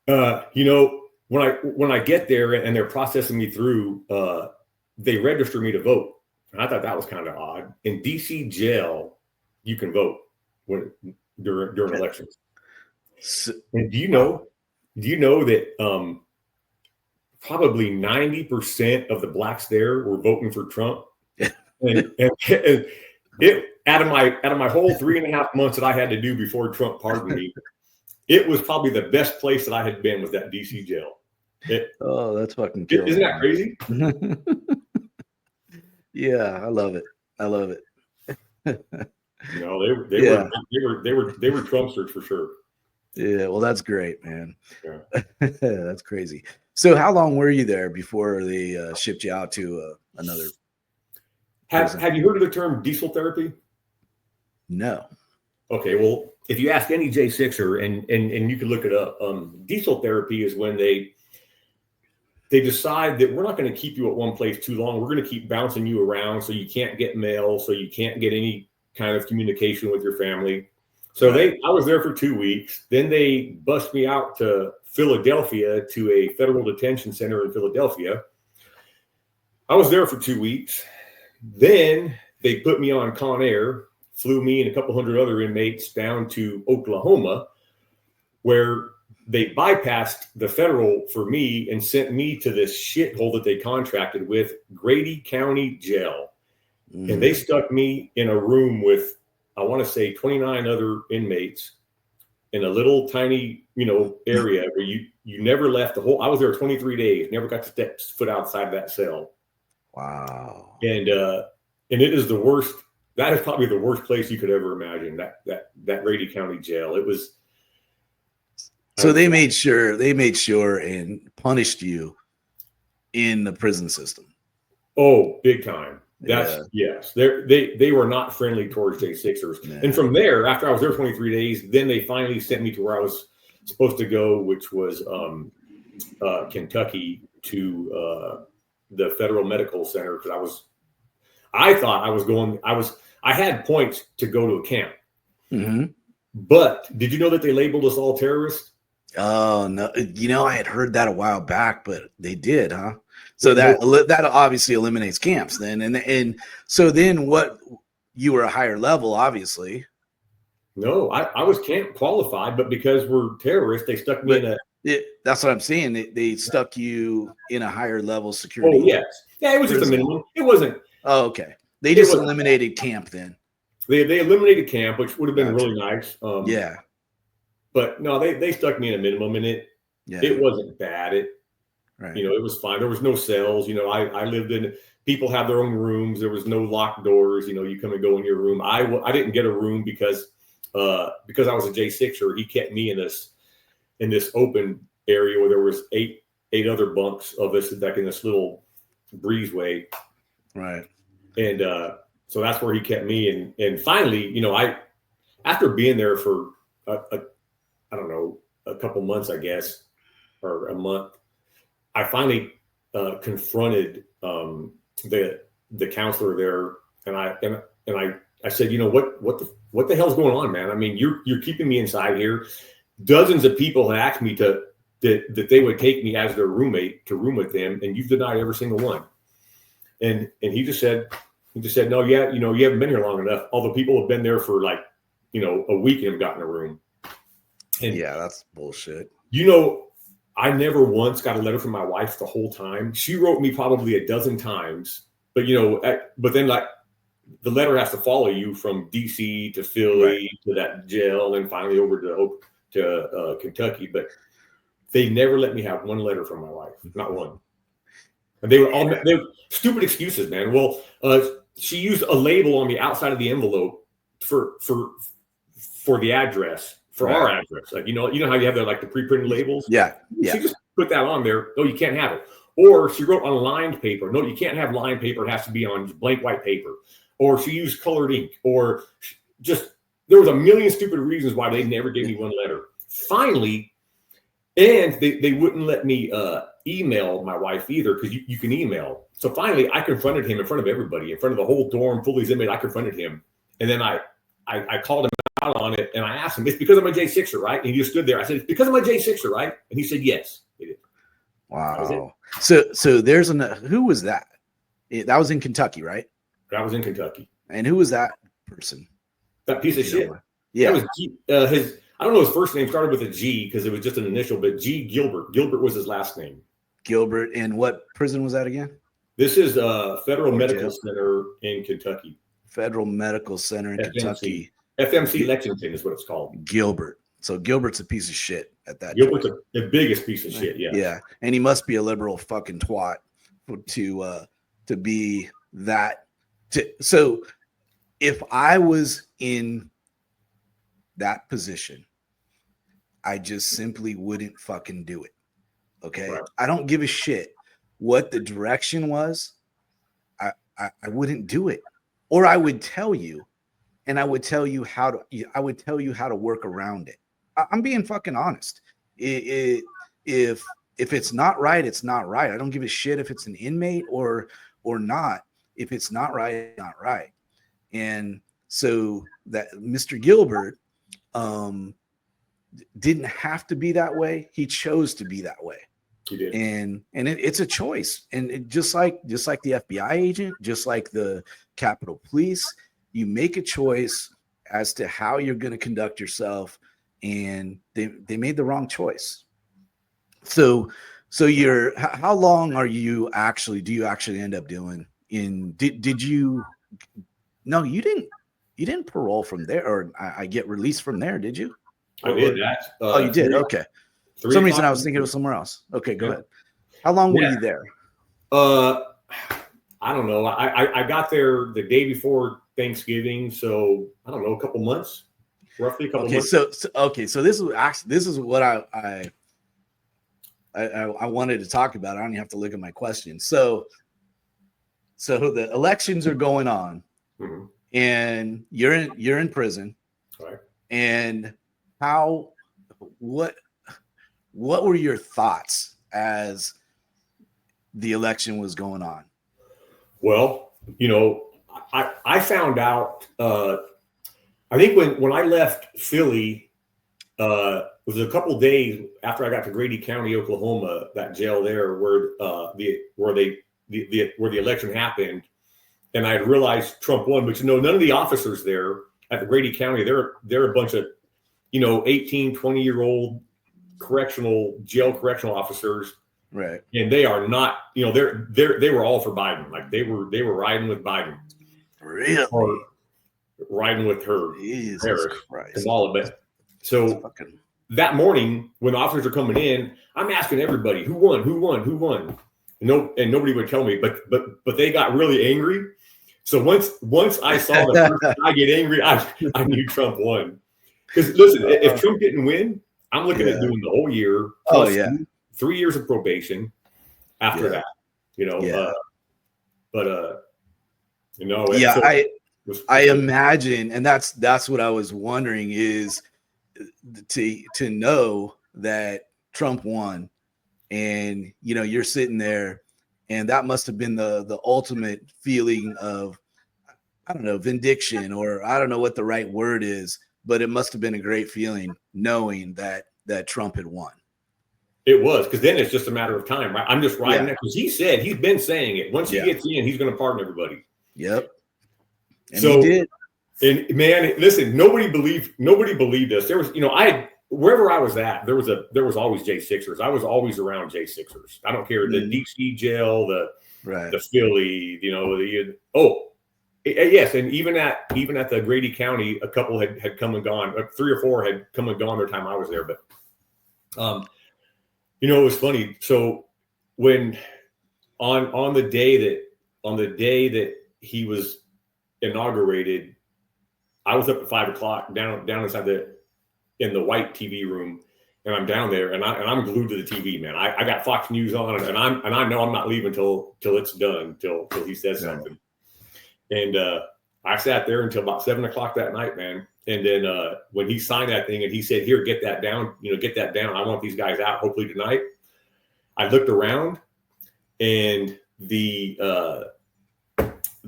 When I get there and they're processing me through, they register me to vote. And I thought that was kind of odd. In DC jail, you can vote during elections. And do you know that probably 90% of the blacks there were voting for Trump? and it out of my whole 3.5 months that I had to do before Trump pardoned me, it was probably the best place that I had been, was that DC jail. That's fucking cool. Isn't that crazy? Yeah, I love it. They were Trumpsters for sure. Yeah, well, that's great, man. Yeah. That's crazy. So how long were you there before they shipped you out to another? Have you heard of the term diesel therapy? No. Okay, well, if you ask any J6er, and you can look it up, diesel therapy is when they decide that we're not going to keep you at one place too long. We're going to keep bouncing you around, so you can't get mail, so you can't get any kind of communication with your family. So I was there for 2 weeks. Then they bust me out to Philadelphia, to a federal detention center in Philadelphia. I was there for 2 weeks. Then they put me on Con Air, flew me and a couple hundred other inmates down to Oklahoma, where they bypassed the federal for me and sent me to this shithole that they contracted with, Grady County Jail. Mm. And they stuck me in a room with, I want to say, 29 other inmates in a little tiny, area where you never left I was there 23 days, never got to step foot outside that cell. Wow. And it is the worst. That is probably the worst place you could ever imagine, that Grady County Jail. It was. So they made sure and punished you in the prison system. Oh, big time. Yes. They were not friendly towards J6ers. Yeah. And from there, after I was there 23 days, then they finally sent me to where I was supposed to go, which was Kentucky, to the Federal Medical Center, because I had points to go to a camp. Mm-hmm. But did you know that they labeled us all terrorists? Oh, no. I had heard that a while back, but they did, huh? So that obviously eliminates camps then. And so then what, you were a higher level, obviously. No, I was camp qualified, but because we're terrorists, they stuck me in a. That's what I'm saying. They stuck you in a higher level security. Oh, yes. Yeah, it was just a minimum. It wasn't. Oh, okay. They just eliminated camp then. They eliminated camp, which would have been really nice. Yeah. But no, they stuck me in a minimum, and it wasn't bad. It was fine. There was no cells. I lived in. People have their own rooms. There was no locked doors. You come and go in your room. I didn't get a room because I was a J6er. He kept me in this open area where there was eight other bunks of us, like in this little breezeway. Right. And so that's where he kept me. And finally, after being there for I don't know, a couple months, I guess, or a month, I finally confronted the counselor there, and I said, what the hell's going on, man? I mean, you're keeping me inside here. Dozens of people have asked me that they would take me as their roommate to room with them, and you've denied every single one. And he just said, no, you haven't been here long enough. Although people have been there for a week and have gotten a room. And yeah, that's bullshit. I never once got a letter from my wife the whole time. She wrote me probably a dozen times, but but then like the letter has to follow you from DC to Philly to that jail and finally over to Kentucky. But they never let me have one letter from my wife, not one. And they were stupid excuses, man. Well, she used a label on the outside of the envelope for the address, for our address. Like, you know how you have the pre-printed labels? Yeah. She just put that on there. No, you can't have it. Or she wrote on lined paper. No, you can't have lined paper. It has to be on blank white paper. Or she used colored ink. Or just, there was a million stupid reasons why they never gave me one letter. Finally, and they wouldn't let me email my wife either, because you can email. So finally, I confronted him in front of everybody, in front of the whole dorm, Fully's inmate. I confronted him. And then I called him out on it, and I asked him, it's because I'm a J6er, right? And he just stood there. I said, it's because I'm a J6er, right? And he said, yes. It is. Wow. So there's who was that? That was in Kentucky, right? That was in Kentucky. And who was that person? That piece of shit. Yeah. That was I don't know his first name, started with a G because it was just an initial, but G. Gilbert. Gilbert was his last name. Gilbert. And what prison was that again? This is Federal Medical Center in Kentucky. Federal Medical Center in Kentucky. FMC Lexington is what it's called. Gilbert. So Gilbert's a piece of shit at that. Gilbert's the biggest piece of shit. Yeah. Yeah. And he must be a liberal fucking twat to be that. So if I was in that position, I just simply wouldn't fucking do it. Okay. Right. I don't give a shit what the direction was. I wouldn't do it. Or I would tell you, and I would tell you how to work around it. I'm being fucking honest. If it's not right, it's not right. I don't give a shit if it's an inmate or not. If it's not right, it's not right. And so that Mr. Gilbert didn't have to be that way. He chose to be that way. He did. And it's a choice. And just like the FBI agent, just like the Capitol Police, you make a choice as to how you're going to conduct yourself. And they made the wrong choice. So how long do you actually end up doing did you, no, you didn't parole from there, or I get released from there, did you? I did that. Oh, you did? Okay. For some reason I was thinking it was somewhere else. Okay, go ahead. How long were you there? I don't know. I got there the day before Thanksgiving, so I don't know, a couple months, roughly a couple months. So this is what I wanted to talk about. I don't even have to look at my questions. So the elections are going on, mm-hmm. and you're in prison, right? And what were your thoughts as the election was going on? Well, I found out, I think when I left Philly, it was a couple of days after I got to Grady County, Oklahoma, that jail there where the election happened. And I had realized Trump won, but none of the officers there at the Grady County, they're a bunch of, 18, 20-year-old correctional officers. Right. And they are not, they were all for Biden. Like they were riding with Biden. Really? Or riding with her. Jesus Harris, Christ. Kamala Bennett. So that morning when the officers are coming in, I'm asking everybody who won. And nobody would tell me, but they got really angry. So once I saw the first guy get angry, I knew Trump won. Because listen, if Trump didn't win, I'm looking at doing the whole year. Plus 3 years of probation after that. I imagine, and that's what I was wondering is to know that Trump won, and you're sitting there, and that must have been the ultimate feeling of, I don't know, vindication, or I don't know what the right word is, but it must have been a great feeling knowing that Trump had won. It was, because then it's just a matter of time, right? I'm just riding that, because he's been saying it. Once he gets in, he's going to pardon everybody. Yep. And so he did. And man, listen, nobody believed us. There was, wherever I was at, there was always J6ers. I was always around J6ers. I don't care, the DC jail, the Philly, yes, and even at the Grady County, a couple had come and gone. 3 or 4 had come and gone their time I was there. But it was funny. So when on the day that he was inaugurated, I was up at 5 o'clock down inside in the white TV room, and I'm down there, and I'm glued to the TV, man. I got Fox News on, and I know I'm not leaving till it's done, till he says something. And I sat there until about 7 o'clock that night, man. And then when he signed that thing and he said, "Here, get that down. Get that down. I want these guys out hopefully tonight." I looked around, and the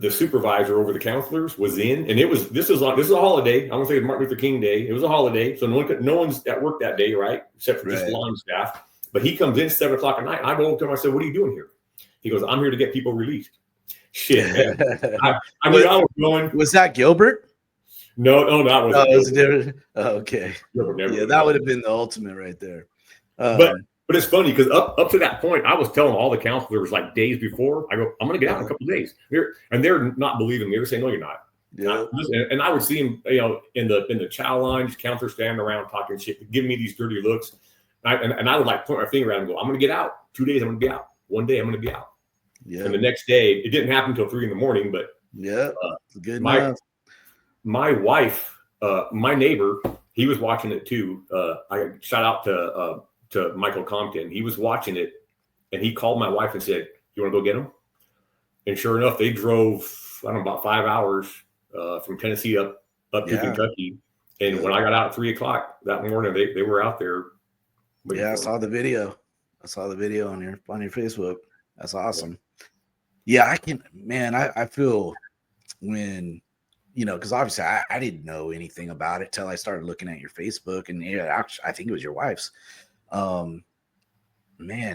supervisor over the counselors was in, and this is a holiday. I want to say Martin Luther King Day. It was a holiday, so no one's at work that day, right? Except for just lawn staff. But he comes in at 7 o'clock at night. I go up to him. I said, "What are you doing here?" He goes, "I'm here to get people released." Shit, man. I was going. Was that Gilbert? No, that wasn't. Oh, it was different. Oh, okay. Never that would have been the ultimate right there. But it's funny because up to that point, I was telling all the counselors like days before. I go, "I'm going to get out in a couple of days." They're not believing me. They're saying, "No, you're not." Yeah. And I would see them, in the chow lines, counselors standing around talking shit, giving me these dirty looks, and I would like point my finger at them and go, "I'm going to get out. 2 days, I'm going to be out. 1 day, I'm going to be out." Yeah. And the next day, it didn't happen until 3 a.m. But good. My wife, my neighbor, he was watching it too. I shout out to Michael Compton. He was watching it, and he called my wife and said, "You want to go get him?" And sure enough, they drove, I don't know, about 5 hours from Tennessee up to Kentucky. And when I got out at 3 o'clock that morning, they were out there. Yeah, I saw the video. On your Facebook. That's awesome. Yeah, I feel when, because obviously I didn't know anything about it till I started looking at your Facebook, and actually, I think it was your wife's. Man,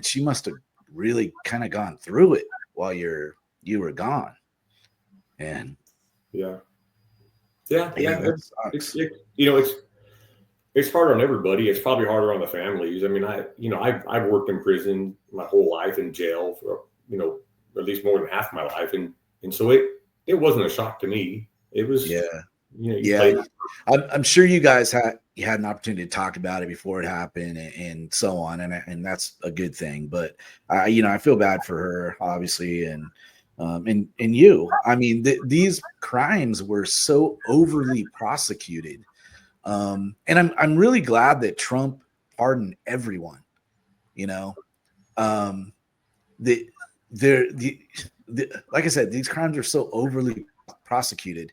she must have really kind of gone through it while you were gone. And it's hard on everybody. It's probably harder on the families. I mean, I've worked in prison my whole life, in jail for at least more than half my life, and so it wasn't a shock to me. It was I'm sure you guys had an opportunity to talk about it before it happened and so on, and that's a good thing. But I feel bad for her, obviously, and you. I mean, these crimes were so overly prosecuted, and I'm really glad that Trump pardoned everyone. Like I said, these crimes are so overly prosecuted.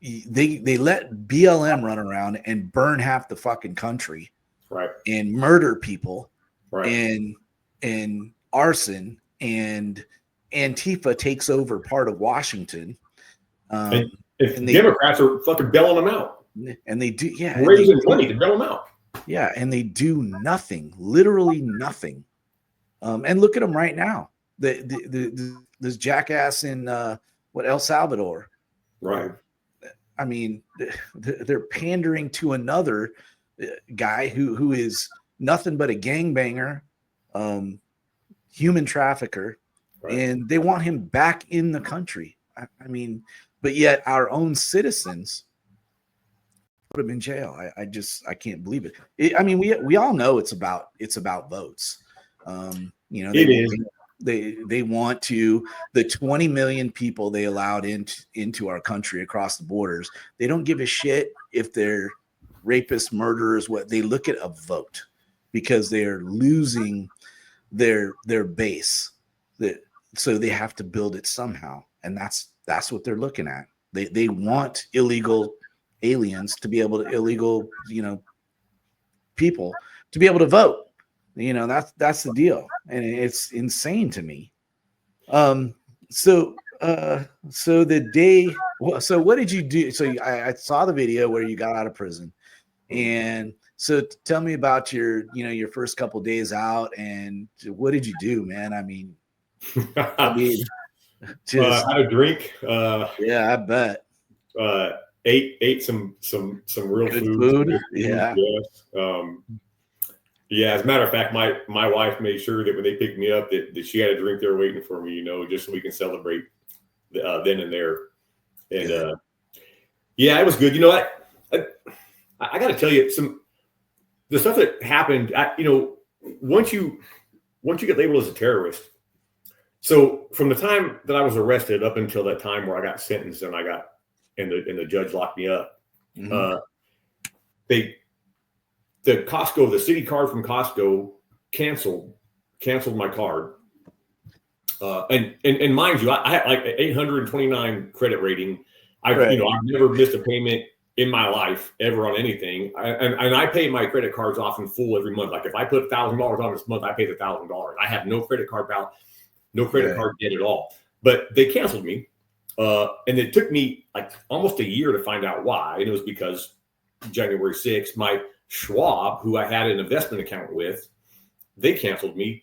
They let BLM run around and burn half the fucking country, right, and murder people, right, and arson, and Antifa takes over part of Washington. And Democrats are fucking bailing them out, and they do, raising money to bail them out. Yeah, and they do nothing, literally nothing. And look at them right now. This jackass in El Salvador, right? I mean, they're pandering to another guy who is nothing but a gangbanger, human trafficker, and they want him back in the country. I mean, but yet our own citizens put him in jail. I can't believe it. I mean, we all know it's about votes. They want to, the 20 million people they allowed into our country across the borders. They don't give a shit if they're rapists, murderers. What they look at a vote, because they are losing their base. So they have to build it somehow, and that's what they're looking at. They want illegal aliens to be able to, illegal people to be able to vote. That's the deal, and it's insane to me. So the day, so what did you do? So I saw the video where you got out of prison, and so tell me about your first couple days out, and what did you do, man? I mean, had a drink. Yeah, I bet. ate some real Good food. Yeah. Yes. Yeah, as a matter of fact, my wife made sure that when they picked me up that she had a drink there waiting for me, just so we can celebrate then and there. And yeah, it was good. I got to tell you the stuff that happened. Once you get labeled as a terrorist, so from the time that I was arrested up until that time where I got sentenced and the judge locked me up, the city card from Costco canceled my card. And mind you, I had like 829 credit rating. I've never missed a payment in my life ever on anything. And I pay my credit cards off in full every month. Like if I put $1,000 on this month, I pay the $1,000. I have no credit card balance, no credit card debt at all. But they canceled me. And it took me like almost a year to find out why. And it was because January 6th, my Schwab, who I had an investment account with, they canceled me.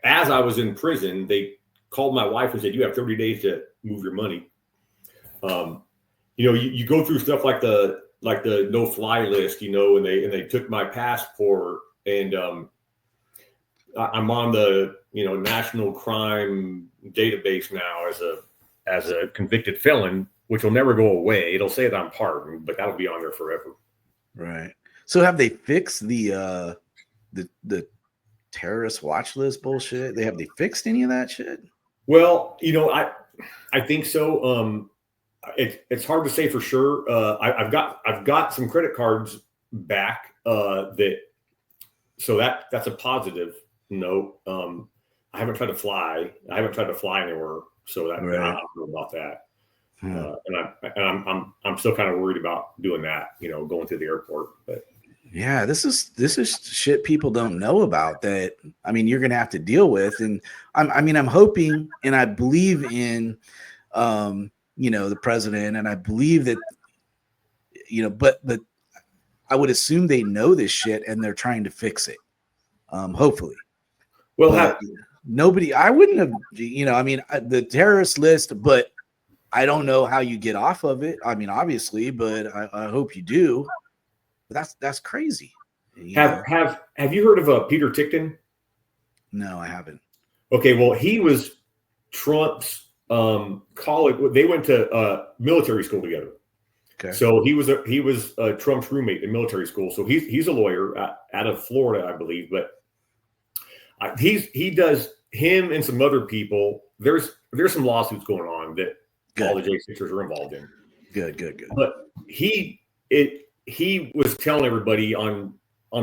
As I was in prison, they called my wife and said, you have 30 days to move your money. You go through stuff like the no-fly list, and they took my passport, and I'm on the national crime database now as a convicted felon, which will never go away. It'll say that I'm pardoned, but that'll be on there forever. Right. So have they fixed the terrorist watch list bullshit? Have they fixed any of that shit? Well, I think so. It's hard to say for sure. I've got some credit cards back so that's a positive note. I haven't tried to fly. Anywhere, so that right. I don't know about that. And I'm still kind of worried about doing that. Going to the airport, but. Yeah, this is shit people don't know about that. I mean, you're going to have to deal with. And I'm hoping, and I believe in, the president, and I believe that, but I would assume they know this shit and they're trying to fix it. Hopefully. Well, I wouldn't have, the terrorist list, but I don't know how you get off of it. I mean, obviously, but I hope you do. That's crazy. Have you heard of Peter Tickton? No, I haven't. Okay, well, he was Trump's college. They went to military school together. Okay. So he was Trump's roommate in military school. So he's a lawyer out of Florida, I believe. But he does him and some other people. There's some lawsuits going on that all the J6ers are involved in. Good. But he was telling everybody on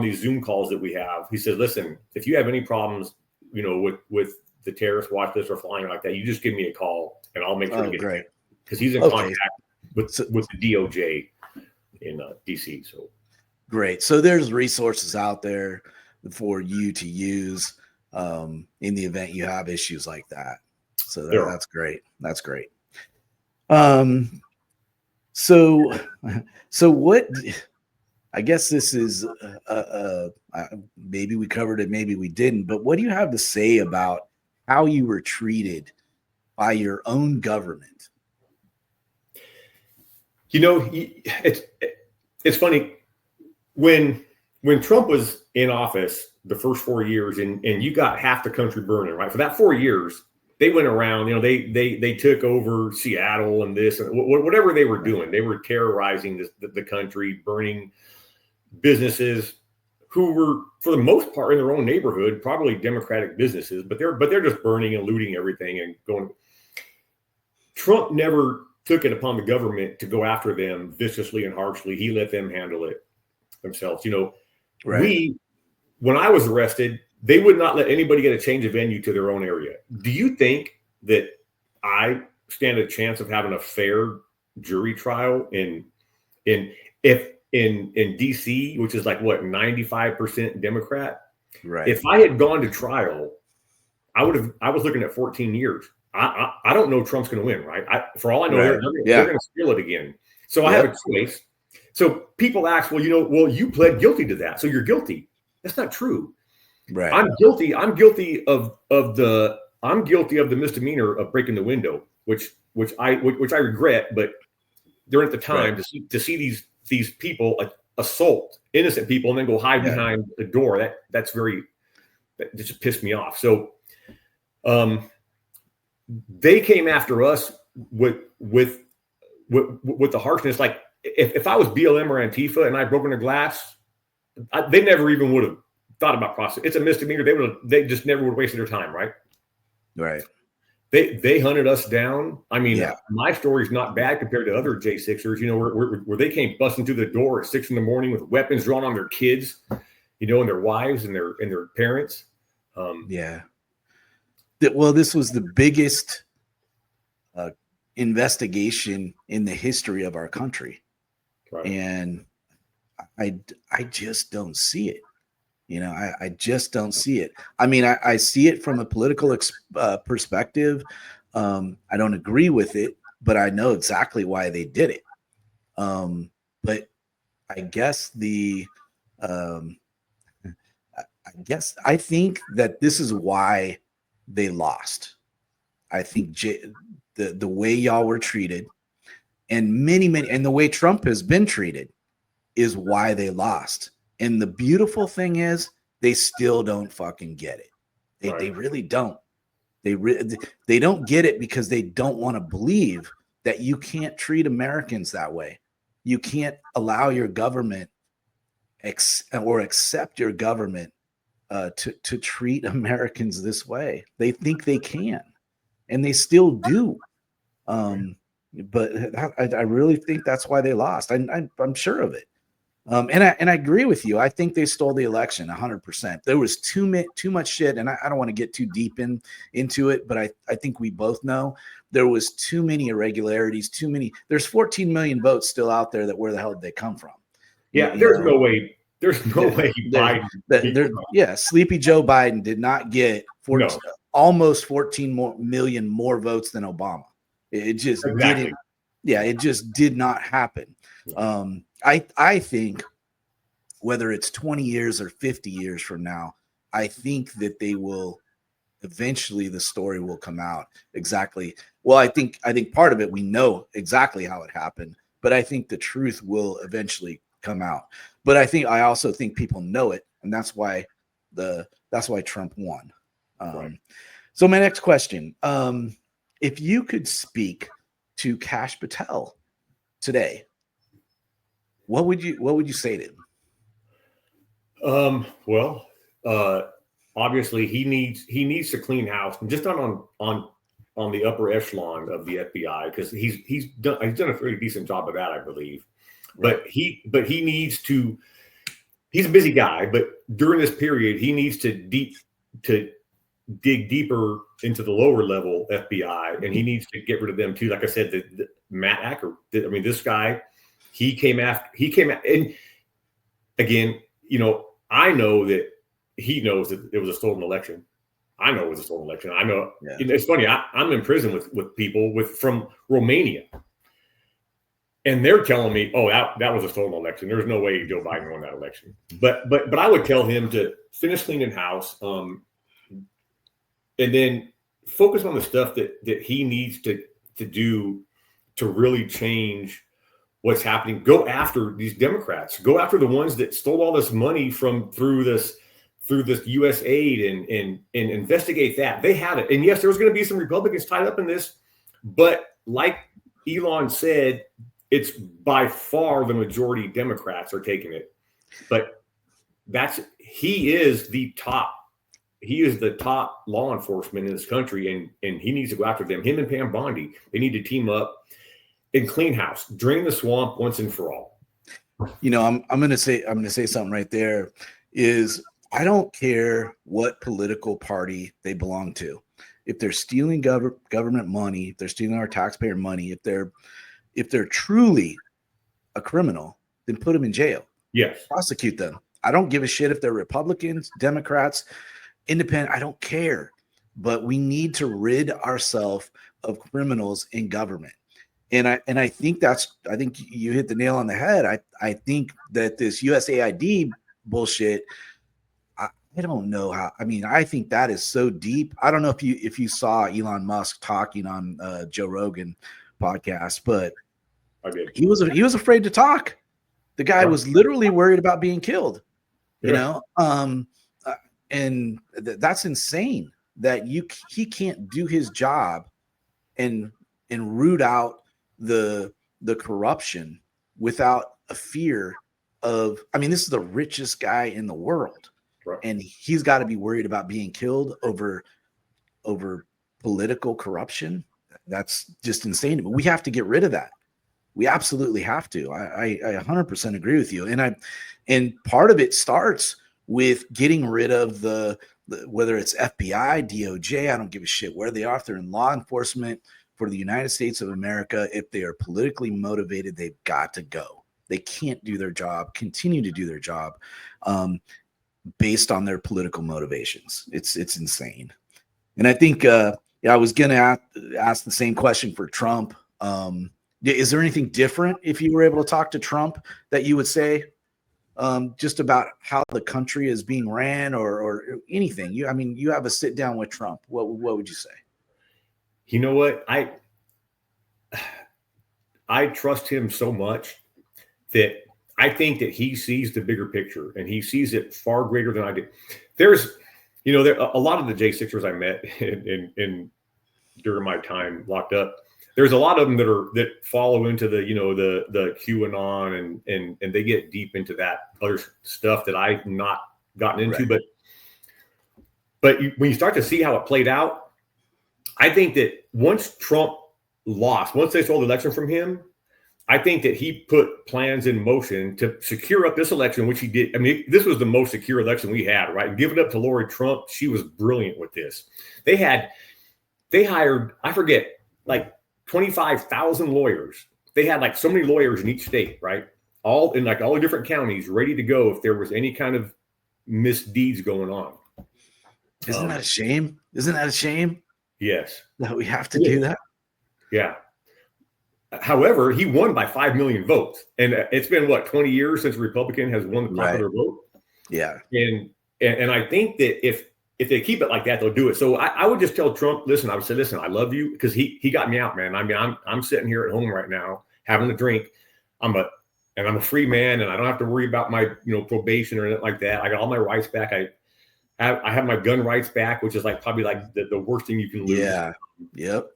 these Zoom calls that we have, he said, listen, if you have any problems, with the terrorist watch list or flying like that, you just give me a call and I'll make sure to get it. Because he's in contact with the DOJ in DC. So great. So there's resources out there for you to use in the event you have issues like that. So that's great. That's great. So what, I guess this is maybe we covered it, maybe we didn't, but what do you have to say about how you were treated by your own government? It's funny when Trump was in office the first 4 years and you got half the country burning, right? For that 4 years, they went around, they took over Seattle and this and whatever they were doing. They were terrorizing the country, burning businesses who were, for the most part, in their own neighborhood, probably Democratic businesses, but they're just burning and looting everything and going. Trump never took it upon the government to go after them viciously and harshly. He let them handle it themselves. Right. When I was arrested, they would not let anybody get a change of venue to their own area. Do you think that I stand a chance of having a fair jury trial in DC, which is like what, 95% Democrat? Right. If I had gone to trial, I was looking at 14 years. I don't know Trump's going to win, right? For all I know, they're going to steal it again. So I have a choice. So people ask, well, you pled guilty to that, so you're guilty. That's not true. Right. I'm guilty of the misdemeanor of breaking the window, which I regret, but during at the time to see these people assault innocent people and then go hide behind the door. That just pissed me off. So they came after us with the harshness. Like if I was BLM or Antifa and I broken a glass, they never even would have thought about process. It's a misdemeanor. They just never would have wasted their time, right? Right. They hunted us down. I mean, my story's not bad compared to other J6ers, you know, where they came busting through the door at 6 a.m. with weapons drawn on their kids, you know, and their wives and their parents. Well, this was the biggest investigation in the history of our country. Right. And I just don't see it. You know, I just don't see it. I mean, I see it from a political perspective. I don't agree with it, but I know exactly why they did it. But I guess I think that this is why they lost. I think the way y'all were treated and many, and the way Trump has been treated is why they lost. And the beautiful thing is they still don't fucking get it. They really don't. They don't get it because they don't want to believe that you can't treat Americans that way. You can't allow your government or accept your government to treat Americans this way. They think they can, and they still do. But I really think that's why they lost. I'm sure of it. And I agree with you. I think they stole the election 100%. There was too much shit, and I don't want to get too deep into it, but I think we both know there was too many irregularities, there's 14 million votes still out there that where the hell did they come from? Yeah, there's no way. There's no way Biden. Sleepy Joe Biden did not get almost 14 million more votes than Obama. It just didn't. Yeah, it just did not happen. I think whether it's 20 years or 50 years from now, I think that they will eventually, the story will come out exactly. Well, I think part of it, we know exactly how it happened, but I think the truth will eventually come out. But I also think people know it, and that's why Trump won. So my next question, if you could speak to Kash Patel today, what would you say to him? Well, obviously he needs to clean house, and just on the upper echelon of the FBI, because he's done a pretty decent job of that, I believe. Right. But he needs to. He's a busy guy, but during this period, he needs to dig deeper into the lower level FBI, and he needs to get rid of them too. Like I said, the Matt Acker. I mean, this guy. He came after, and again, you know, I know that he knows that it was a stolen election. I know it was a stolen election. I know it's funny. I'm in prison with people from Romania, and they're telling me, "Oh, that was a stolen election. There's no way Joe Biden won that election." But I would tell him to finish cleaning house, and then focus on the stuff that he needs to do to really change what's happening. Go after these Democrats. Go after the ones that stole all this money through this U.S. aid and investigate that. They had it. And yes, there's going to be some Republicans tied up in this, but like Elon said, it's by far the majority Democrats are taking it. But he is the top law enforcement in this country, and he needs to go after them. Him and Pam Bondi, they need to team up and clean house, drain the swamp once and for all. You know, I'm going to say something right there is I don't care what political party they belong to. If they're stealing government money, if they're stealing our taxpayer money, if they're truly a criminal, then put them in jail. Yes. Prosecute them. I don't give a shit if they're Republicans, Democrats, independent. I don't care. But we need to rid ourselves of criminals in government. And I think you hit the nail on the head. I think that this USAID bullshit, I don't know how. I mean, I think that is so deep. I don't know if you saw Elon Musk talking on Joe Rogan podcast, but I did. He was afraid to talk. The guy was literally worried about being killed. You know, and that's insane. That he can't do his job and root out the corruption without a fear of. I mean, this is the richest guy in the world, and he's got to be worried about being killed over political corruption. That's just insane. But we have to get rid of that. We absolutely have to. I 100% agree with you. And part of it starts with getting rid of the whether it's FBI, DOJ, I don't give a shit where they are. If they're in law enforcement for the United States of America, if they are politically motivated, they've got to go. They can't do their job, continue to do their job based on their political motivations. It's insane. And I think I was going to ask the same question for Trump. Is there anything different if you were able to talk to Trump that you would say just about how the country is being ran or anything? You have a sit down with Trump. What would you say? You know what? I trust him so much that I think that he sees the bigger picture and he sees it far greater than I do. There's, there a lot of the J6ers I met in during my time locked up. There's a lot of them that follow into the QAnon and they get deep into that other stuff that I've not gotten into. Right. But when you start to see how it played out, I think that once Trump lost, once they stole the election from him, I think that he put plans in motion to secure up this election, which he did. I mean, this was the most secure election we had, right? And give it up to Lori Trump. She was brilliant with this. They hired, I forget, like 25,000 lawyers. They had like so many lawyers in each state, right? All in like all the different counties ready to go if there was any kind of misdeeds going on. Isn't that a shame? Isn't that a shame? Yes. That we have to do that? Yeah. However, he won by 5 million votes. And it's been, 20 years since a Republican has won the popular vote? Yeah. And I think that if they keep it like that, they'll do it. So I would just tell Trump, I would say, listen, I love you, because he got me out, man. I mean, I'm sitting here at home right now having a drink. I'm a free man, and I don't have to worry about my probation or anything like that. I got all my rights back. I have my gun rights back, which is probably the worst thing you can lose. Yeah. Yep.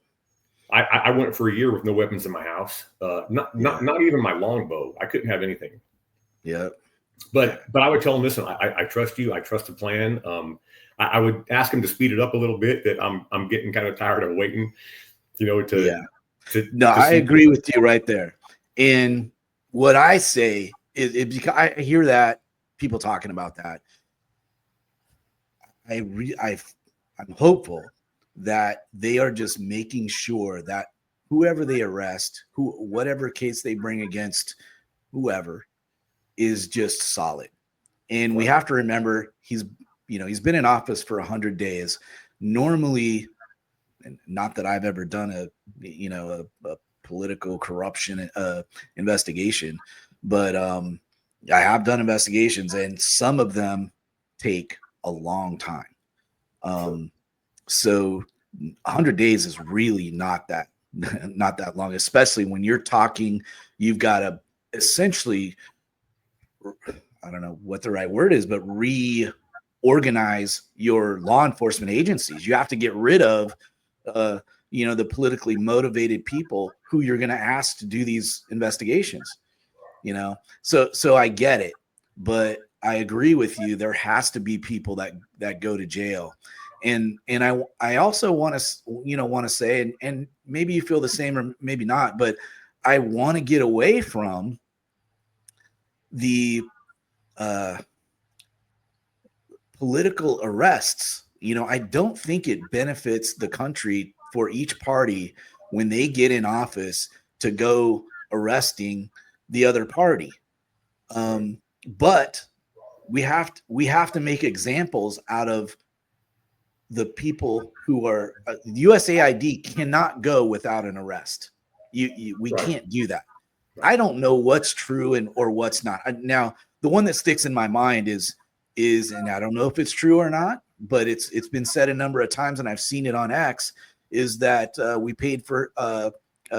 I went for a year with no weapons in my house. Not even my longbow. I couldn't have anything. Yeah. But I would tell him, listen, I trust you. I trust the plan. I would ask him to speed it up a little bit. That I'm getting kind of tired of waiting. I agree with you right there. And what I say is because I hear that people talking about that. I'm hopeful that they are just making sure that whoever they arrest, whatever case they bring against whoever, is just solid. And we have to remember he's been in office for 100 days. Normally, and not that I've ever done a political corruption investigation, but I have done investigations, and some of them take a long time. So 100 days is really not that long, especially when you're talking, you've got to essentially, I don't know what the right word is, but reorganize your law enforcement agencies. You have to get rid of, the politically motivated people who you're going to ask to do these investigations, So I get it, but I agree with you. There has to be people that go to jail. And I also want to say, and maybe you feel the same or maybe not, but I want to get away from the political arrests. I don't think it benefits the country for each party when they get in office to go arresting the other party. But we have to make examples out of the people who are USAID cannot go without an arrest. We can't do that. I don't know what's true or what's not. Now, the one that sticks in my mind is, and I don't know if it's true or not, but it's been said a number of times, and I've seen it on X, is that we paid for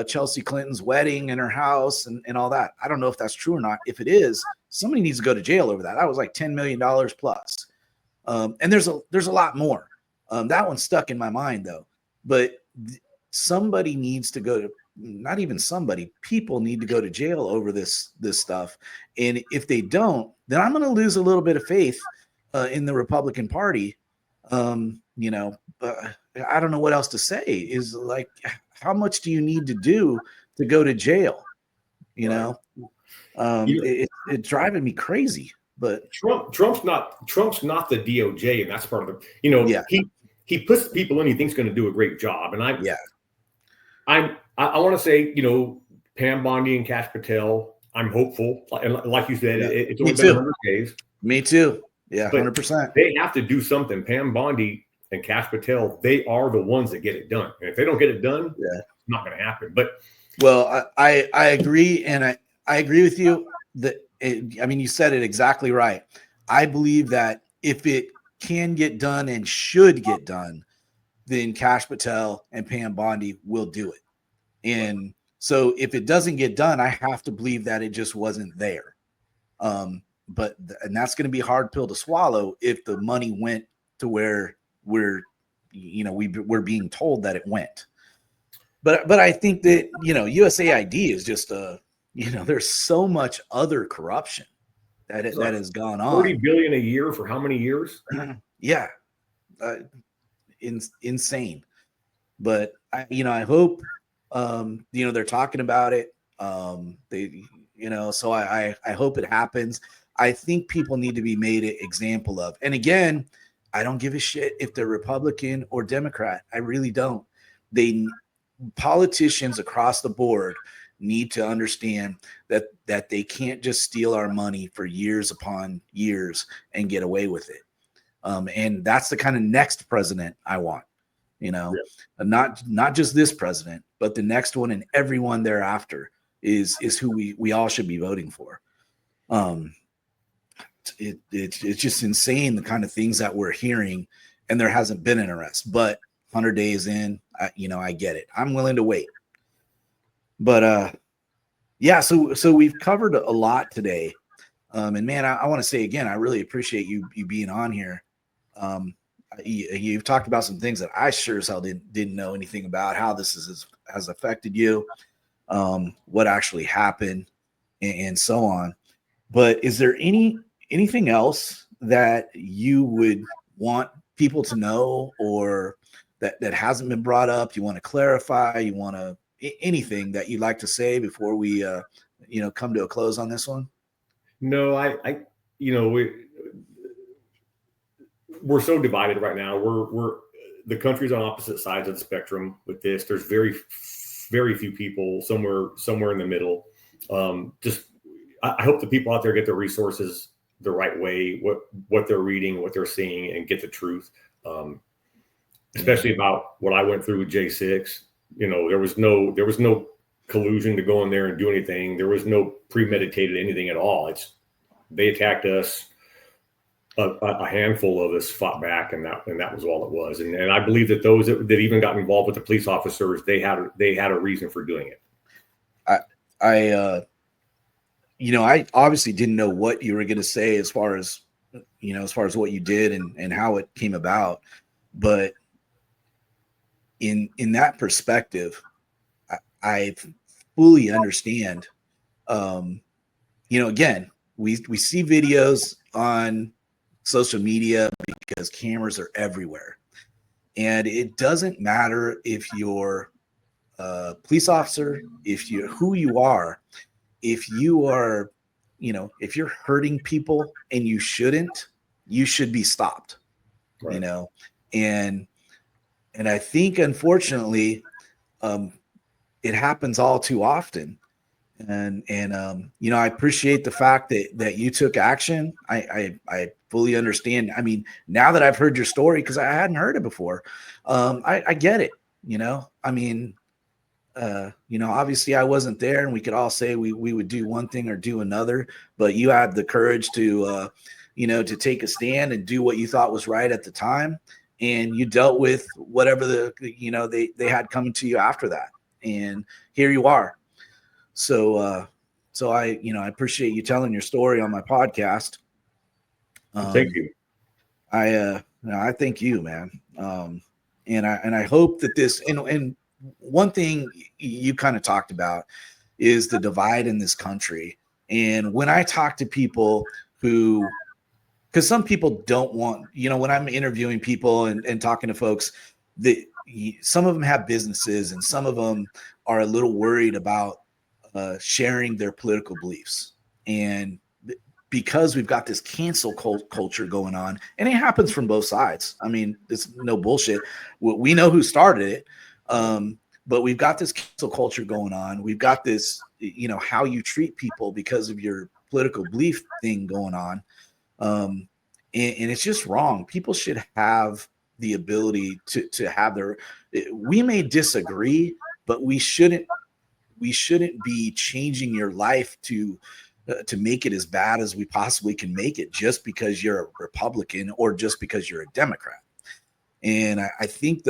Chelsea Clinton's wedding in her house and all that. I don't know if that's true or not. If it is, somebody needs to go to jail over that. That was like $10 million plus. And there's a lot more. That one stuck in my mind though. But somebody needs to go to, not even somebody, people need to go to jail over this stuff. And if they don't, then I'm going to lose a little bit of faith in the Republican Party. I don't know what else to say. Is like, how much do you need to do to go to jail? It's driving me crazy. But Trump's not the DOJ, and that's part of the he puts people in he thinks going to do a great job. And I want to say, Pam Bondi and Kash Patel, I'm hopeful. And like you said, it's only been 100 days. Me too. Yeah, 100%. They have to do something. Pam Bondi and Kash Patel, they are the ones that get it done. And if they don't get it done, it's not going to happen. But I agree, and I agree with you that you said it exactly right. I believe that if it can get done and should get done, then Kash Patel and Pam Bondi will do it. And so if it doesn't get done, I have to believe that it just wasn't there. And that's going to be a hard pill to swallow if the money went to where we're being told that it went. But I think that, USAID is just there's so much other corruption that has gone on. $40 billion a year for how many years? Yeah. Insane. But I hope they're talking about it. So I hope it happens. I think people need to be made an example of. And again, I don't give a shit if they're Republican or Democrat. I really don't. Politicians across the board need to understand that they can't just steal our money for years upon years and get away with it. And that's the kind of next president I want, not just this president, but the next one and everyone thereafter is who we all should be voting for. It's just insane the kind of things that we're hearing, and there hasn't been an arrest, but 100 days in, I get it. I'm willing to wait. But so we've covered a lot today. And man, I want to say again, I really appreciate you being on here. You've talked about some things that I sure as hell didn't know anything about, how this has affected you, what actually happened, and so on. But is there anything else that you would want people to know, or that hasn't been brought up? You want to clarify? You want to anything that you'd like to say before we come to a close on this one? No, we're so divided right now. We're the country's on opposite sides of the spectrum with this. There's very, very few people somewhere in the middle. I hope the people out there get their resources the right way, what they're reading, what they're seeing, and get the truth. Especially about what I went through with J6. There was no collusion to go in there and do anything. There was no premeditated anything at all. They attacked us. A handful of us fought back, and that was all it was. And I believe that those that even got involved with the police officers, they had a reason for doing it. I obviously didn't know what you were going to say as far as what you did and how it came about, but in that perspective, I fully understand. Again, we see videos on social media because cameras are everywhere, and it doesn't matter if you're a police officer, who you are, if you're hurting people and you shouldn't, you should be stopped. Right. And I think unfortunately, it happens all too often. And I appreciate the fact that you took action. I fully understand. I mean, now that I've heard your story, because I hadn't heard it before, I get it. Obviously I wasn't there, and we could all say we would do one thing or do another, but you had the courage to take a stand and do what you thought was right at the time. And you dealt with whatever they had coming to you after that. and here you are. So I appreciate you telling your story on my podcast. Thank you. I thank you, man. And I hope that this, and one thing you kind of talked about is the divide in this country. And when I talk to people who, because some people don't want, when I'm interviewing people and talking to folks, some of them have businesses and some of them are a little worried about sharing their political beliefs. And because we've got this cancel culture going on, and it happens from both sides. I mean, it's no bullshit. We know who started it, but we've got this cancel culture going on. We've got this, how you treat people because of your political belief thing going on, and it's just wrong. People should have the ability to have their. We may disagree, but we shouldn't be changing your life to make it as bad as we possibly can make it just because you're a Republican or just because you're a Democrat. And I think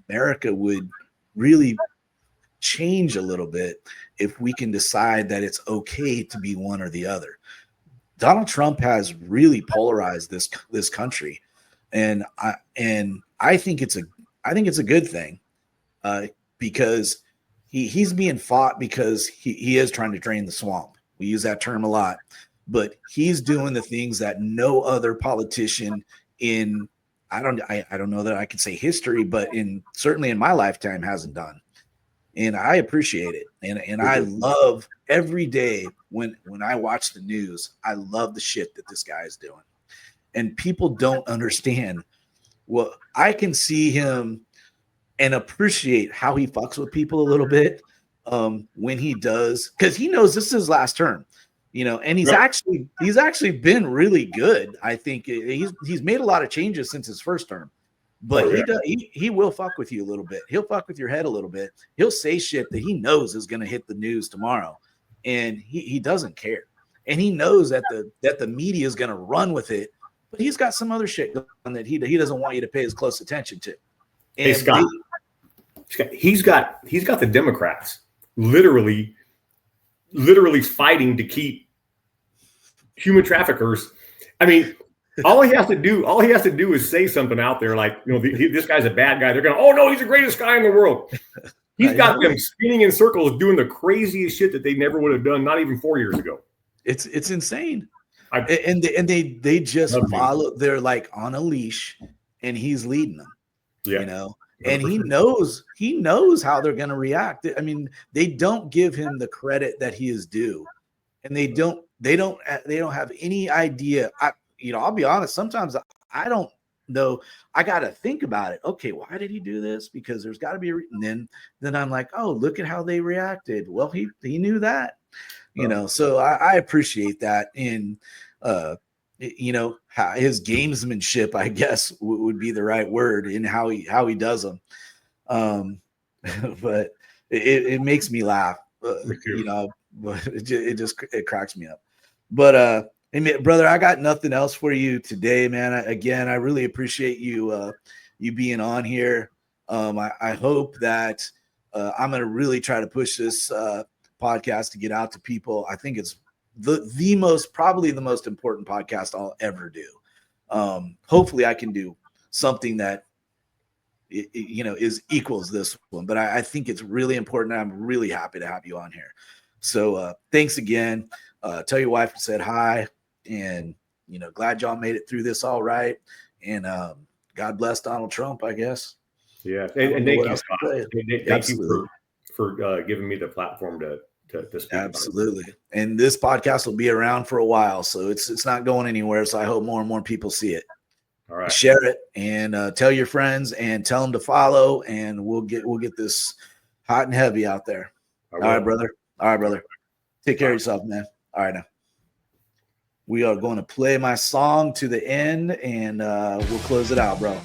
America would really change a little bit if we can decide that it's okay to be one or the other. Donald Trump has really polarized this country, and I think it's a good thing, because he's being fought because he is trying to drain the swamp. We use that term a lot, but he's doing the things that no other politician in I don't know that I could say history, but certainly in my lifetime hasn't done. And I appreciate it. And I love every day when I watch the news, I love the shit that this guy is doing. And people don't understand. Well, I can see him and appreciate how he fucks with people a little bit when he does, because he knows this is his last term, and he's actually been really good. I think he's made a lot of changes since his first term, but he will fuck with you a little bit. He'll fuck with your head a little bit. He'll say shit that he knows is going to hit the news tomorrow, and he doesn't care, and he knows that the media is going to run with it, but he's got some other shit going on that he doesn't want you to pay as close attention to. And hey, Scott, he's got the Democrats literally fighting to keep human traffickers. I mean, all he has to do is say something out there like, this guy's a bad guy. They're going, oh no, he's the greatest guy in the world. He's got them spinning in circles, doing the craziest shit that they never would have done, not even 4 years ago. It's insane. And they just follow. They're like on a leash, and he's leading them. Yeah. And he knows how they're going to react. I mean, they don't give him the credit that he is due, and they don't have any idea. I'll be honest. Sometimes I don't know. I got to think about it. Okay, why did he do this? Because there's got to be and then I'm like, oh, look at how they reacted. Well, he knew that, So I appreciate that. And how his gamesmanship, I guess, would be the right word, in how he does them. But it makes me laugh. It cracks me up. But hey, brother, I got nothing else for you today, man. I really appreciate you being on here. I hope that I'm going to really try to push this podcast to get out to people. I think it's probably the most important podcast I'll ever do. Hopefully I can do something that equals this one, but I think it's really important. I'm really happy to have you on here. So thanks again. Tell your wife I said hi, and glad y'all made it through this all right. And God bless Donald Trump, I guess. Yeah, and thank you, Scott. Thank you for giving me the platform to speak. Absolutely. And this podcast will be around for a while, so it's not going anywhere. So I hope more and more people see it. All right, share it and tell your friends and tell them to follow, and we'll get this hot and heavy out there. All right, brother. Take care of yourself, man. All right, now we are going to play my song to the end, and we'll close it out, bro.